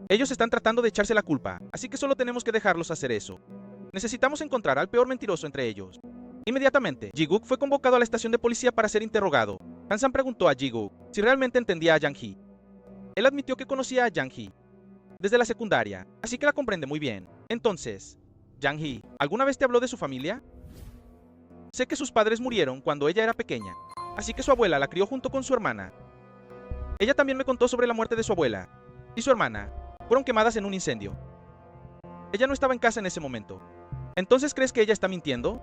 Ellos están tratando de echarse la culpa, así que solo tenemos que dejarlos hacer eso. Necesitamos encontrar al peor mentiroso entre ellos. Inmediatamente, Ji-Gook fue convocado a la estación de policía para ser interrogado. Hansam preguntó a Ji-Gook si realmente entendía a Jang Hee. Él admitió que conocía a Jang Hee desde la secundaria, así que la comprende muy bien. Entonces, Jang Hee, ¿alguna vez te habló de su familia? Sé que sus padres murieron cuando ella era pequeña, así que su abuela la crió junto con su hermana. Ella también me contó sobre la muerte de su abuela y su hermana. Fueron quemadas en un incendio. Ella no estaba en casa en ese momento. ¿Entonces crees que ella está mintiendo?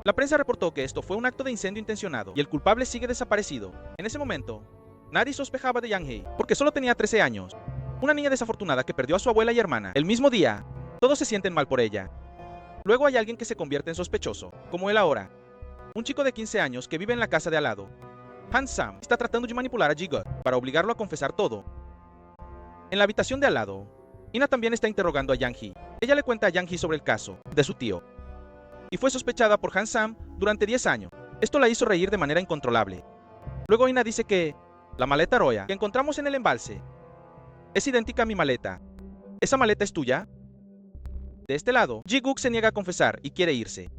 La prensa reportó que esto fue un acto de incendio intencionado y el culpable sigue desaparecido. En ese momento, nadie sospechaba de Jang Hee porque solo tenía 13 años. Una niña desafortunada que perdió a su abuela y hermana. El mismo día, todos se sienten mal por ella. Luego hay alguien que se convierte en sospechoso, como él ahora. Un chico de 15 años que vive en la casa de al lado. Hansam está tratando de manipular a Ji-Gook para obligarlo a confesar todo. En la habitación de al lado, Ina también está interrogando a Jang Hee. Ella le cuenta a Jang Hee sobre el caso de su tío. Y fue sospechada por Hansam durante 10 años. Esto la hizo reír de manera incontrolable. Luego Ina dice que la maleta Roya que encontramos en el embalse es idéntica a mi maleta. ¿Esa maleta es tuya? De este lado, Ji-Gook se niega a confesar y quiere irse.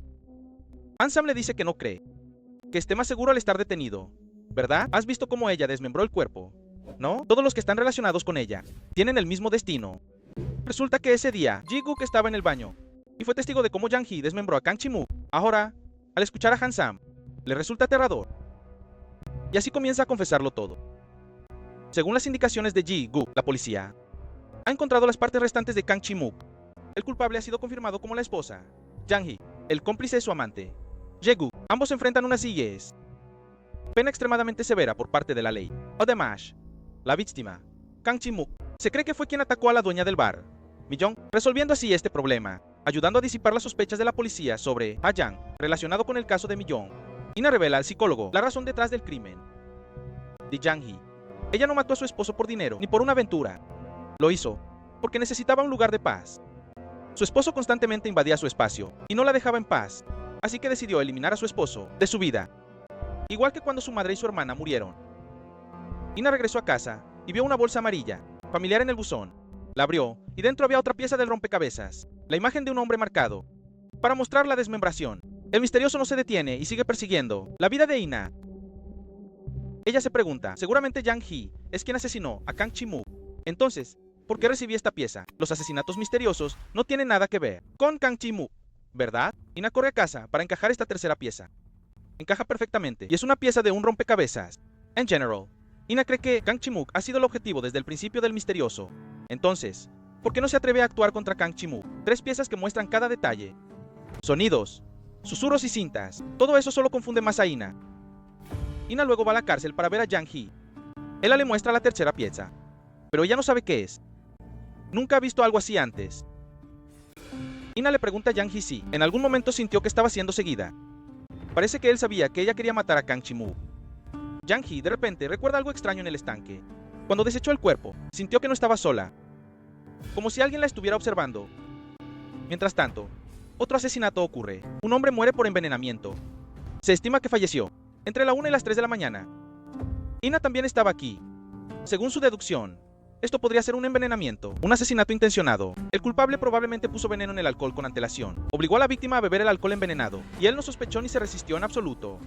Hansam le dice que no cree, que esté más seguro al estar detenido. ¿Verdad? ¿Has visto cómo ella desmembró el cuerpo? ¿No? Todos los que están relacionados con ella tienen el mismo destino. Resulta que ese día, Ji-Gook estaba en el baño y fue testigo de cómo Jang Hee desmembró a Kang Chi-mook. Ahora, al escuchar a Hansam, le resulta aterrador. Y así comienza a confesarlo todo. Según las indicaciones de Ji-Gook, la policía ha encontrado las partes restantes de Kang Chi-mook. El culpable ha sido confirmado como la esposa, Jang Hee, el cómplice de su amante, Jae-gook. Ambos enfrentan una pena extremadamente severa por parte de la ley. Además, la víctima, Kang Chi-mook, se cree que fue quien atacó a la dueña del bar, Mi-jong, resolviendo así este problema, ayudando a disipar las sospechas de la policía sobre Ha-jang relacionado con el caso de Mi-jong. Ina revela al psicólogo la razón detrás del crimen de Jang Hee. Ella no mató a su esposo por dinero ni por una aventura. Lo hizo porque necesitaba un lugar de paz. Su esposo constantemente invadía su espacio y no la dejaba en paz, así que decidió eliminar a su esposo de su vida. Igual que cuando su madre y su hermana murieron. Ina regresó a casa y vio una bolsa amarilla, familiar en el buzón. La abrió y dentro había otra pieza del rompecabezas, la imagen de un hombre marcado, para mostrar la desmembración. El misterioso no se detiene y sigue persiguiendo la vida de Ina. Ella se pregunta, seguramente Jang Hee es quien asesinó a Kang Chi-mook. Entonces, ¿por qué recibí esta pieza? Los asesinatos misteriosos no tienen nada que ver con Kang Chi-mook, ¿verdad? Ina corre a casa para encajar esta tercera pieza. Encaja perfectamente y es una pieza de un rompecabezas. En general, Ina cree que Kang Chi-mook ha sido el objetivo desde el principio del misterioso. Entonces, ¿por qué no se atreve a actuar contra Kang Chi-mook? 3 piezas que muestran cada detalle. Sonidos, susurros y cintas. Todo eso solo confunde más a Ina. Ina luego va a la cárcel para ver a Jang Hee. Ella le muestra la tercera pieza, pero ella no sabe qué es. Nunca ha visto algo así antes. Ina le pregunta a Jang Hee si en algún momento sintió que estaba siendo seguida. Parece que él sabía que ella quería matar a Kang Chi-mook. Jang Hee de repente recuerda algo extraño en el estanque. Cuando desechó el cuerpo, sintió que no estaba sola, como si alguien la estuviera observando. Mientras tanto, otro asesinato ocurre. Un hombre muere por envenenamiento. Se estima que falleció entre la 1 y las 3 de la mañana. Ina también estaba aquí. Según su deducción, esto podría ser un envenenamiento, un asesinato intencionado. El culpable probablemente puso veneno en el alcohol con antelación. Obligó a la víctima a beber el alcohol envenenado, y él no sospechó ni se resistió en absoluto.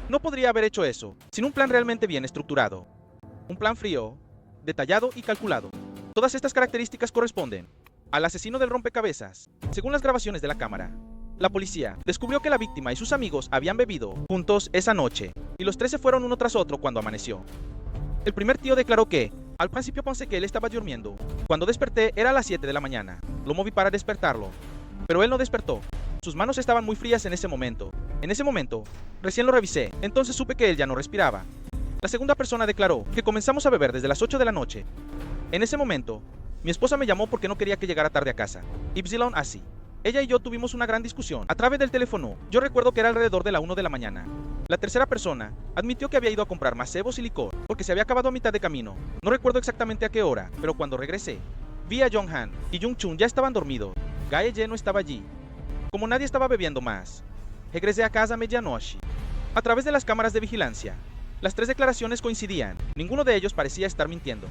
No podría haber hecho eso sin un plan realmente bien estructurado. Un plan frío, detallado y calculado. Todas estas características corresponden al asesino del rompecabezas. Según las grabaciones de la cámara, la policía descubrió que la víctima y sus amigos habían bebido juntos esa noche, y los tres se fueron uno tras otro cuando amaneció. El primer tío declaró que, al principio pensé que él estaba durmiendo. Cuando desperté era a las 7 de la mañana. Lo moví para despertarlo, pero él no despertó. Sus manos estaban muy frías en ese momento. Recién lo revisé, entonces supe que él ya no respiraba. La segunda persona declaró que comenzamos a beber desde las 8 de la noche. En ese momento, mi esposa me llamó porque no quería que llegara tarde a casa. Ypsilon así. Ella y yo tuvimos una gran discusión a través del teléfono. Yo recuerdo que era alrededor de la 1 de la mañana. La tercera persona admitió que había ido a comprar más cebos y licor porque se había acabado a mitad de camino. No recuerdo exactamente a qué hora, pero cuando regresé, vi a Jong-han y Jung-chun ya estaban dormidos. Gae-ye no estaba allí. Como nadie estaba bebiendo más, regresé a casa a medianoche. A través de las cámaras de vigilancia, las tres declaraciones coincidían. Ninguno de ellos parecía estar mintiendo.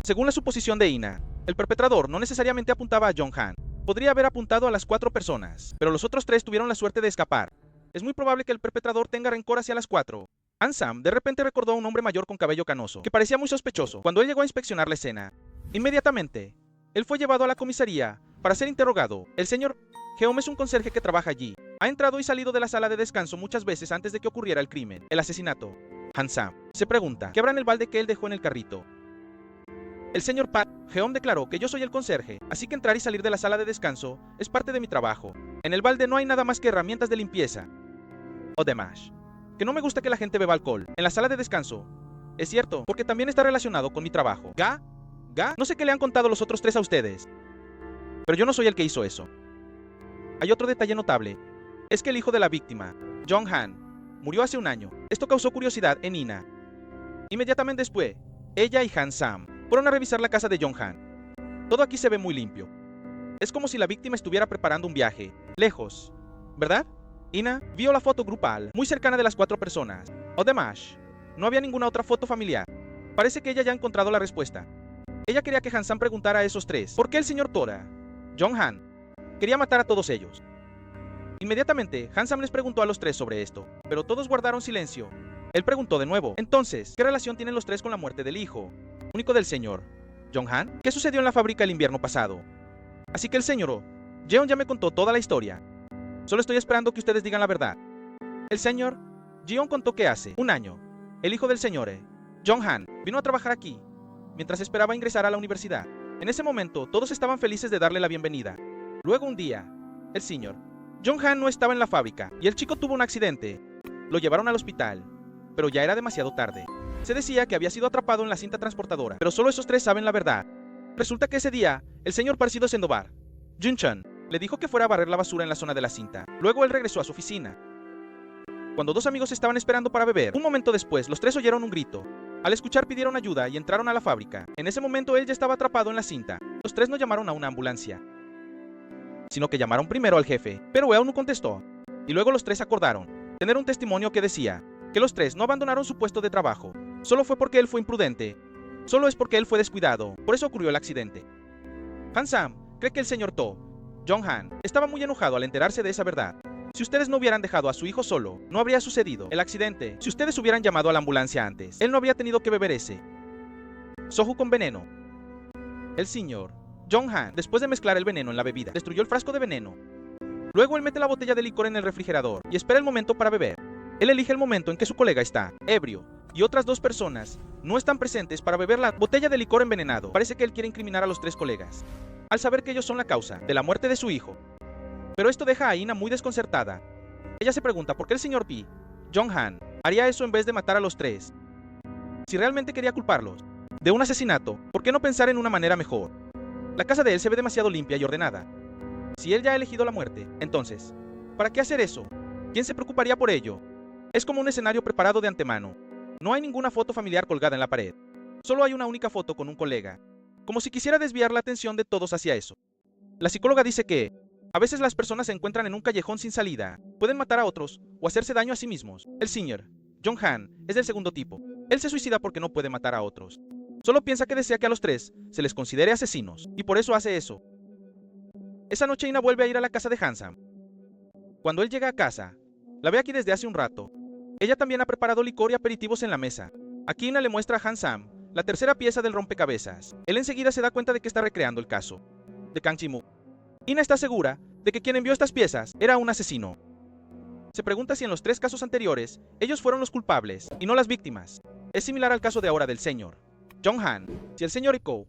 Según la suposición de Ina, el perpetrador no necesariamente apuntaba a Jong-han. Podría haber apuntado a las 4 personas, pero los otros 3 tuvieron la suerte de escapar. Es muy probable que el perpetrador tenga rencor hacia las 4. Han-sam de repente recordó a un hombre mayor con cabello canoso, que parecía muy sospechoso. Cuando él llegó a inspeccionar la escena, inmediatamente, él fue llevado a la comisaría para ser interrogado. El señor Geom es un conserje que trabaja allí. Ha entrado y salido de la sala de descanso muchas veces antes de que ocurriera el crimen, el asesinato. Han-sam se pregunta, ¿qué habrá en el balde que él dejó en el carrito? El señor Park Geom declaró que yo soy el conserje, así que entrar y salir de la sala de descanso es parte de mi trabajo. En el balde no hay nada más que herramientas de limpieza o demás. Que no me gusta que la gente beba alcohol en la sala de descanso. Es cierto, porque también está relacionado con mi trabajo. No sé qué le han contado los otros 3 a ustedes, pero yo no soy el que hizo eso. Hay otro detalle notable. Es que el hijo de la víctima, Jong-han, murió hace un año. Esto causó curiosidad en Ina. Inmediatamente después, ella y Han-sam fueron a revisar la casa de Jong-han. Todo aquí se ve muy limpio. Es como si la víctima estuviera preparando un viaje, lejos, ¿verdad? Ina vio la foto grupal, muy cercana de las 4 personas. Además, no había ninguna otra foto familiar. Parece que ella ya ha encontrado la respuesta. Ella quería que Han-sam preguntara a esos 3 por qué el señor Tora, Jong-han, quería matar a todos ellos. Inmediatamente, Han-sam les preguntó a los 3 sobre esto, pero todos guardaron silencio. Él preguntó de nuevo, entonces, ¿qué relación tienen los 3 con la muerte del hijo único del señor Jong-han? ¿Qué sucedió en la fábrica el invierno pasado? Así que el señor Jeon ya me contó toda la historia. Solo estoy esperando que ustedes digan la verdad. El señor Jeon contó que hace un año, el hijo del señor Jong-han vino a trabajar aquí, mientras esperaba ingresar a la universidad. En ese momento, todos estaban felices de darle la bienvenida. Luego un día, el señor Jong-han no estaba en la fábrica y el chico tuvo un accidente. Lo llevaron al hospital, pero ya era demasiado tarde. Se decía que había sido atrapado en la cinta transportadora, pero solo esos 3 saben la verdad. Resulta que ese día, el señor parecido Sandoval, Jun-chan, le dijo que fuera a barrer la basura en la zona de la cinta. Luego él regresó a su oficina. Cuando 2 amigos estaban esperando para beber, un momento después, los 3 oyeron un grito. Al escuchar pidieron ayuda y entraron a la fábrica. En ese momento él ya estaba atrapado en la cinta. Los 3 no llamaron a una ambulancia, sino que llamaron primero al jefe, pero él no contestó. Y luego los 3 acordaron tener un testimonio que decía que los 3 no abandonaron su puesto de trabajo. Solo fue porque él fue imprudente. Solo es porque él fue descuidado. Por eso ocurrió el accidente. Han-sam cree que el señor Jong-han estaba muy enojado al enterarse de esa verdad. Si ustedes no hubieran dejado a su hijo solo, no habría sucedido el accidente. Si ustedes hubieran llamado a la ambulancia antes, él no habría tenido que beber ese soju con veneno. El señor Jong-han, después de mezclar el veneno en la bebida, destruyó el frasco de veneno. Luego él mete la botella de licor en el refrigerador y espera el momento para beber. Él elige el momento en que su colega está ebrio y otras 2 personas no están presentes para beber la botella de licor envenenado. Parece que él quiere incriminar a los 3 colegas, al saber que ellos son la causa de la muerte de su hijo. Pero esto deja a Ina muy desconcertada. Ella se pregunta por qué el señor Jong-han haría eso en vez de matar a los 3. Si realmente quería culparlos de un asesinato, ¿por qué no pensar en una manera mejor? La casa de él se ve demasiado limpia y ordenada. Si él ya ha elegido la muerte, entonces, ¿para qué hacer eso? ¿Quién se preocuparía por ello? Es como un escenario preparado de antemano. No hay ninguna foto familiar colgada en la pared. Solo hay una única foto con un colega, como si quisiera desviar la atención de todos hacia eso. La psicóloga dice que a veces las personas se encuentran en un callejón sin salida, pueden matar a otros o hacerse daño a sí mismos. El señor Jong-han es del segundo tipo. Él se suicida porque no puede matar a otros. Solo piensa que desea que a los 3 se les considere asesinos, y por eso hace eso. Esa noche Ina vuelve a ir a la casa de Han-sam. Cuando él llega a casa, la ve aquí desde hace un rato. Ella también ha preparado licor y aperitivos en la mesa. Aquí Ina le muestra a Han-sam la tercera pieza del rompecabezas. Él enseguida se da cuenta de que está recreando el caso de Kang Chi-mook. Ina está segura de que quien envió estas piezas era un asesino. Se pregunta si en los 3 casos anteriores ellos fueron los culpables y no las víctimas. Es similar al caso de ahora del señor Jong-han. Si el señor Iko,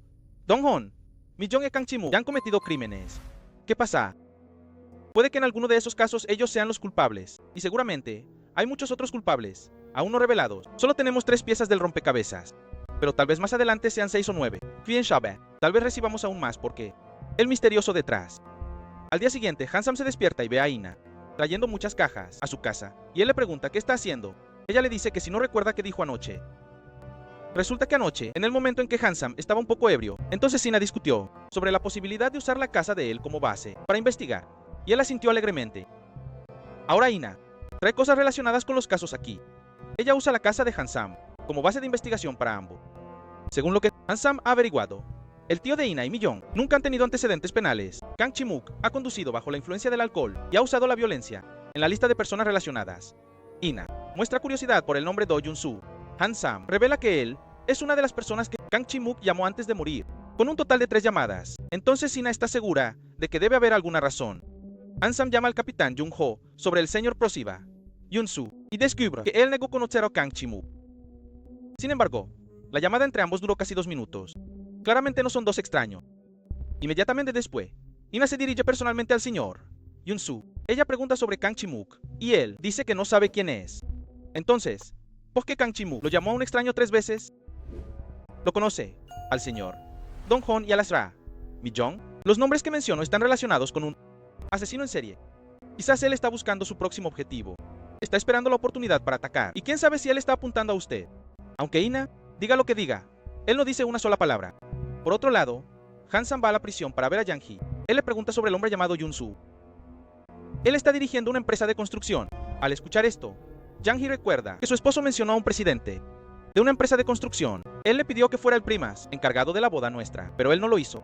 Dong-hon, Mi-jong y Kang Chi-mook ya han cometido crímenes, ¿qué pasa? Puede que en alguno de esos casos ellos sean los culpables, y seguramente hay muchos otros culpables, aún no revelados. Solo tenemos 3 piezas del rompecabezas, pero tal vez más adelante sean 6 o 9. Bien sabe, tal vez recibamos aún más porque el misterioso detrás. Al día siguiente, Han Sam se despierta y ve a Ina trayendo muchas cajas a su casa, y él le pregunta qué está haciendo. Ella le dice que si no recuerda qué dijo anoche. Resulta que anoche, en el momento en que Han Sam estaba un poco ebrio, entonces Ina discutió sobre la posibilidad de usar la casa de él como base para investigar, y él asintió alegremente. Ahora Ina trae cosas relacionadas con los casos aquí. Ella usa la casa de Han Sam como base de investigación para ambos. Según lo que Han Sam ha averiguado, el tío de Ina y Mi-jong nunca han tenido antecedentes penales. Kang Chi-mook ha conducido bajo la influencia del alcohol y ha usado la violencia en la lista de personas relacionadas. Ina muestra curiosidad por el nombre Do Jun-soo. Han Sam revela que él es una de las personas que Kang Chi-mook llamó antes de morir, con un total de 3 llamadas. Entonces Ina está segura de que debe haber alguna razón. Han Sam llama al capitán Jung-ho sobre el señor Prosiva, Yun-soo, y descubre que él negó conocer a Kang Chi-mook. Sin embargo, la llamada entre ambos duró casi 2 minutos. Claramente no son 2 extraños. Inmediatamente después, Ina se dirige personalmente al señor Yun-soo. Ella pregunta sobre Kang Chi-mook, y él dice que no sabe quién es. Entonces, ¿por qué Kang Chi-mook lo llamó a un extraño 3 veces? Lo conoce al señor Dong-hon y a las Ra, Mi-jong. Los nombres que menciono están relacionados con un asesino en serie. Quizás él está buscando su próximo objetivo. Está esperando la oportunidad para atacar. Y quién sabe si él está apuntando a usted. Aunque Ina diga lo que diga, él no dice una sola palabra. Por otro lado, Han Sam va a la prisión para ver a Jang-hee. Él le pregunta sobre el hombre llamado Yun-soo. Él está dirigiendo una empresa de construcción. Al escuchar esto, Jang-hee recuerda que su esposo mencionó a un presidente de una empresa de construcción. Él le pidió que fuera el primas encargado de la boda nuestra, pero él no lo hizo.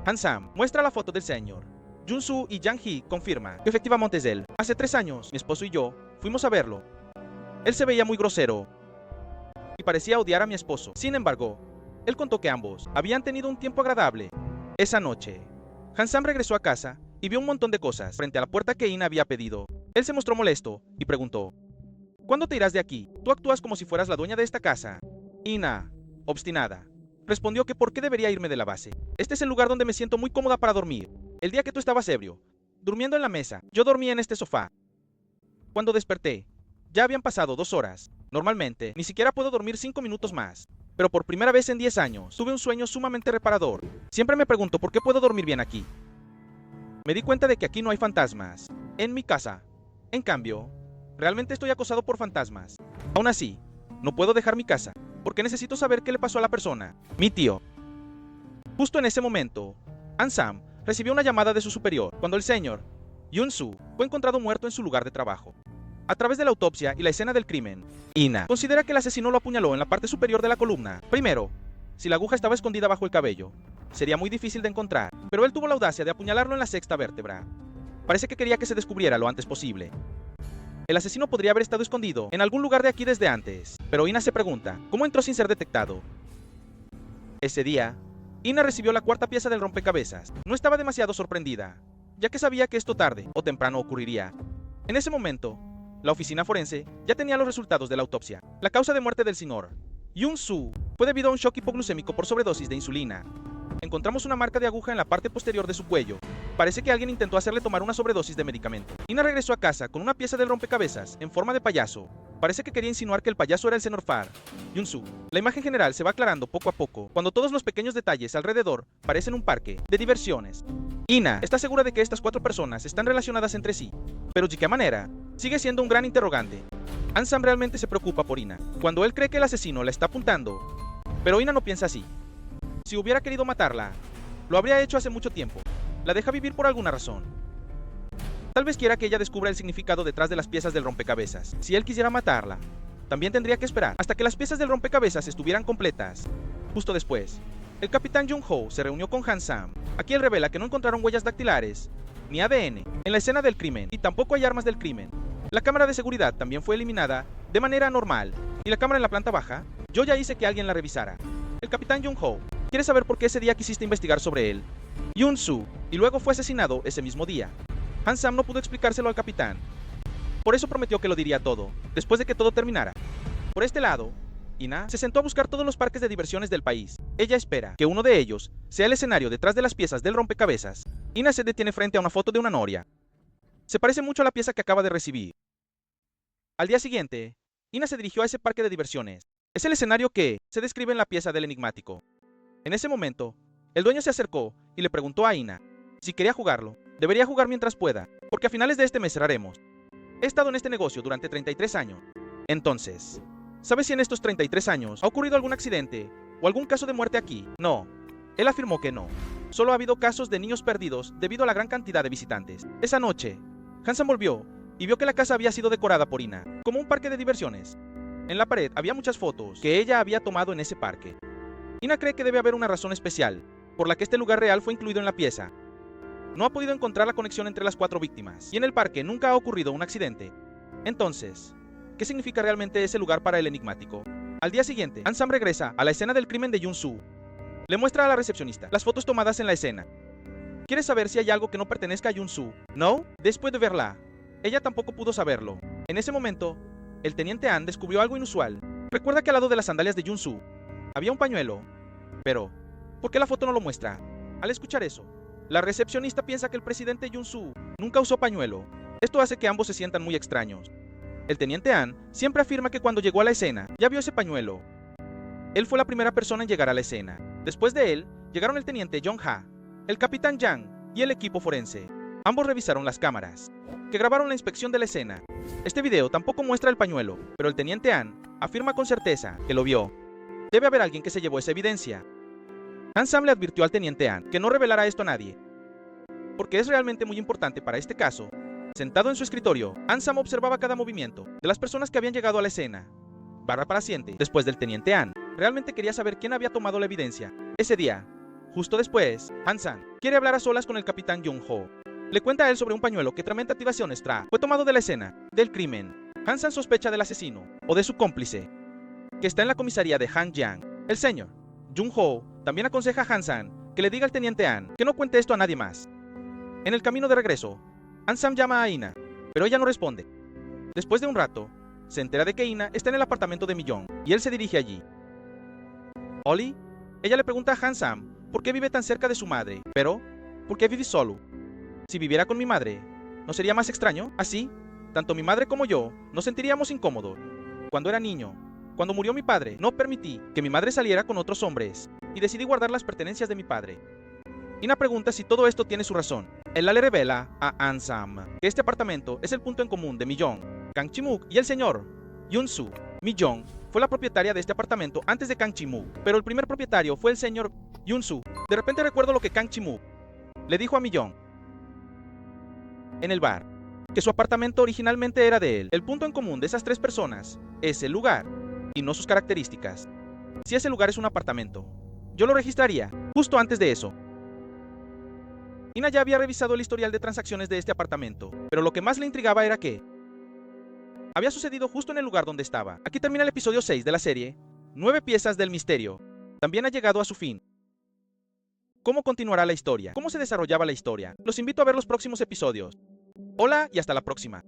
Han Sam muestra la foto del señor Yun-soo y Jang-hee confirma que efectivamente es él. Hace 3 años, mi esposo y yo fuimos a verlo. Él se veía muy grosero y parecía odiar a mi esposo. Sin embargo, él contó que ambos habían tenido un tiempo agradable. Esa noche, Han Sam regresó a casa y vio un montón de cosas frente a la puerta que Ina había pedido. Él se mostró molesto y preguntó: ¿cuándo te irás de aquí? Tú actúas como si fueras la dueña de esta casa. Ina, obstinada, respondió que por qué debería irme de la base. Este es el lugar donde me siento muy cómoda para dormir. El día que tú estabas ebrio, durmiendo en la mesa, yo dormía en este sofá. Cuando desperté, ya habían pasado 2 horas. Normalmente, ni siquiera puedo dormir 5 minutos más. Pero por primera vez en 10 años, tuve un sueño sumamente reparador. Siempre me pregunto por qué puedo dormir bien aquí. Me di cuenta de que aquí no hay fantasmas. En mi casa. En cambio, realmente estoy acosado por fantasmas. Aún así, no puedo dejar mi casa, porque necesito saber qué le pasó a la persona, mi tío. Justo en ese momento, Han Sam recibió una llamada de su superior, cuando el señor Yun-soo fue encontrado muerto en su lugar de trabajo. A través de la autopsia y la escena del crimen, Ina considera que el asesino lo apuñaló en la parte superior de la columna. Primero, si la aguja estaba escondida bajo el cabello, sería muy difícil de encontrar, pero él tuvo la audacia de apuñalarlo en la 6ª vértebra. Parece que quería que se descubriera lo antes posible. El asesino podría haber estado escondido en algún lugar de aquí desde antes, pero Ina se pregunta, ¿cómo entró sin ser detectado? Ese día, Ina recibió la 4ª pieza del rompecabezas. No estaba demasiado sorprendida, ya que sabía que esto tarde o temprano ocurriría. En ese momento, la oficina forense ya tenía los resultados de la autopsia. La causa de muerte del señor Yun-soo fue debido a un shock hipoglucémico por sobredosis de insulina. Encontramos una marca de aguja en la parte posterior de su cuello. Parece que alguien intentó hacerle tomar una sobredosis de medicamento. Ina regresó a casa con una pieza del rompecabezas en forma de payaso. Parece que quería insinuar que el payaso era el señor Far Yun-soo. La imagen general se va aclarando poco a poco, cuando todos los pequeños detalles alrededor parecen un parque de diversiones. Ina está segura de que estas 4 personas están relacionadas entre sí, pero ¿de qué manera? Sigue siendo un gran interrogante. Han Sam realmente se preocupa por Ina, cuando él cree que el asesino la está apuntando. Pero Ina no piensa así. Si hubiera querido matarla, lo habría hecho hace mucho tiempo. La deja vivir por alguna razón. Tal vez quiera que ella descubra el significado detrás de las piezas del rompecabezas. Si él quisiera matarla, también tendría que esperar hasta que las piezas del rompecabezas estuvieran completas. Justo después, el capitán Jung-ho se reunió con Han Sam. Aquí él revela que no encontraron huellas dactilares ni ADN en la escena del crimen, y tampoco hay armas del crimen. La cámara de seguridad también fue eliminada de manera normal. ¿Y la cámara en la planta baja? Yo ya hice que alguien la revisara. El capitán Jung-ho quiere saber por qué ese día quisiste investigar sobre él. Yun-soo, y luego fue asesinado ese mismo día. Han-sam no pudo explicárselo al capitán. Por eso prometió que lo diría todo, después de que todo terminara. Por este lado, Ina se sentó a buscar todos los parques de diversiones del país. Ella espera que uno de ellos sea el escenario detrás de las piezas del rompecabezas. Ina se detiene frente a una foto de una noria. Se parece mucho a la pieza que acaba de recibir. Al día siguiente, Ina se dirigió a ese parque de diversiones. Es el escenario que se describe en la pieza del enigmático. En ese momento, el dueño se acercó y le preguntó a Ina si quería jugarlo. Debería jugar mientras pueda, porque a finales de este mes cerraremos. He estado en este negocio durante 33 años. Entonces, ¿sabes si en estos 33 años ha ocurrido algún accidente o algún caso de muerte aquí? No. Él afirmó que no. Solo ha habido casos de niños perdidos debido a la gran cantidad de visitantes. Esa noche, Han-sam volvió y vio que la casa había sido decorada por Ina, como un parque de diversiones. En la pared había muchas fotos que ella había tomado en ese parque. Ina cree que debe haber una razón especial por la que este lugar real fue incluido en la pieza. No ha podido encontrar la conexión entre las 4 víctimas, y en el parque nunca ha ocurrido un accidente. Entonces, ¿qué significa realmente ese lugar para el enigmático? Al día siguiente, Han-sam regresa a la escena del crimen de Yun-soo. Le muestra a la recepcionista las fotos tomadas en la escena. ¿Quiere saber si hay algo que no pertenezca a Yun-soo? No. Después de verla, ella tampoco pudo saberlo. En ese momento, el teniente An descubrió algo inusual. Recuerda que al lado de las sandalias de Yun-soo había un pañuelo. Pero, ¿por qué la foto no lo muestra? Al escuchar eso, la recepcionista piensa que el presidente Yun-soo nunca usó pañuelo. Esto hace que ambos se sientan muy extraños. El teniente An siempre afirma que cuando llegó a la escena, ya vio ese pañuelo. Él fue la primera persona en llegar a la escena. Después de él, llegaron el teniente Jong-ha, el capitán Yang y el equipo forense. Ambos revisaron las cámaras, que grabaron la inspección de la escena. Este video tampoco muestra el pañuelo, pero el teniente An afirma con certeza que lo vio. Debe haber alguien que se llevó esa evidencia. Han-sam le advirtió al teniente An que no revelara esto a nadie, porque es realmente muy importante para este caso. Sentado en su escritorio, Han-sam observaba cada movimiento de las personas que habían llegado a la escena. Barra paciente, después del teniente An, realmente quería saber quién había tomado la evidencia. Ese día, justo después, Han-sam quiere hablar a solas con el capitán Jung-ho. Le cuenta a él sobre un pañuelo que tremenda activación extra fue tomado de la escena del crimen. Han-sam sospecha del asesino o de su cómplice, que está en la comisaría de Hanjiang. El señor Jung-ho también aconseja a Han-sam que le diga al teniente An que no cuente esto a nadie más. En el camino de regreso, Han-sam llama a Ina, pero ella no responde. Después de un rato, se entera de que Ina está en el apartamento de Millón y él se dirige allí. ¿Oli? Ella le pregunta a Han-sam por qué vive tan cerca de su madre, pero ¿por qué vive solo? Si viviera con mi madre, ¿no sería más extraño? Así, tanto mi madre como yo nos sentiríamos incómodos. Cuando era niño, cuando murió mi padre, no permití que mi madre saliera con otros hombres y decidí guardar las pertenencias de mi padre. Ina pregunta si todo esto tiene su razón. Él le revela a Han-sam que este apartamento es el punto en común de Millón, Kang Chi-mook y el señor Yun-soo. Millón fue la propietaria de este apartamento antes de Kang Chi-mook, pero el primer propietario fue el señor Yun-soo. De repente recuerdo lo que Kang Chi-mook le dijo a Millón en el bar, que su apartamento originalmente era de él. El punto en común de esas 3 personas es el lugar y no sus características. Si ese lugar es un apartamento, yo lo registraría justo antes de eso. Ina ya había revisado el historial de transacciones de este apartamento, pero lo que más le intrigaba era que había sucedido justo en el lugar donde estaba. Aquí termina el episodio 6 de la serie 9 piezas del misterio. También ha llegado a su fin. ¿Cómo continuará la historia? ¿Cómo se desarrollaba la historia? Los invito a ver los próximos episodios. Hola y hasta la próxima.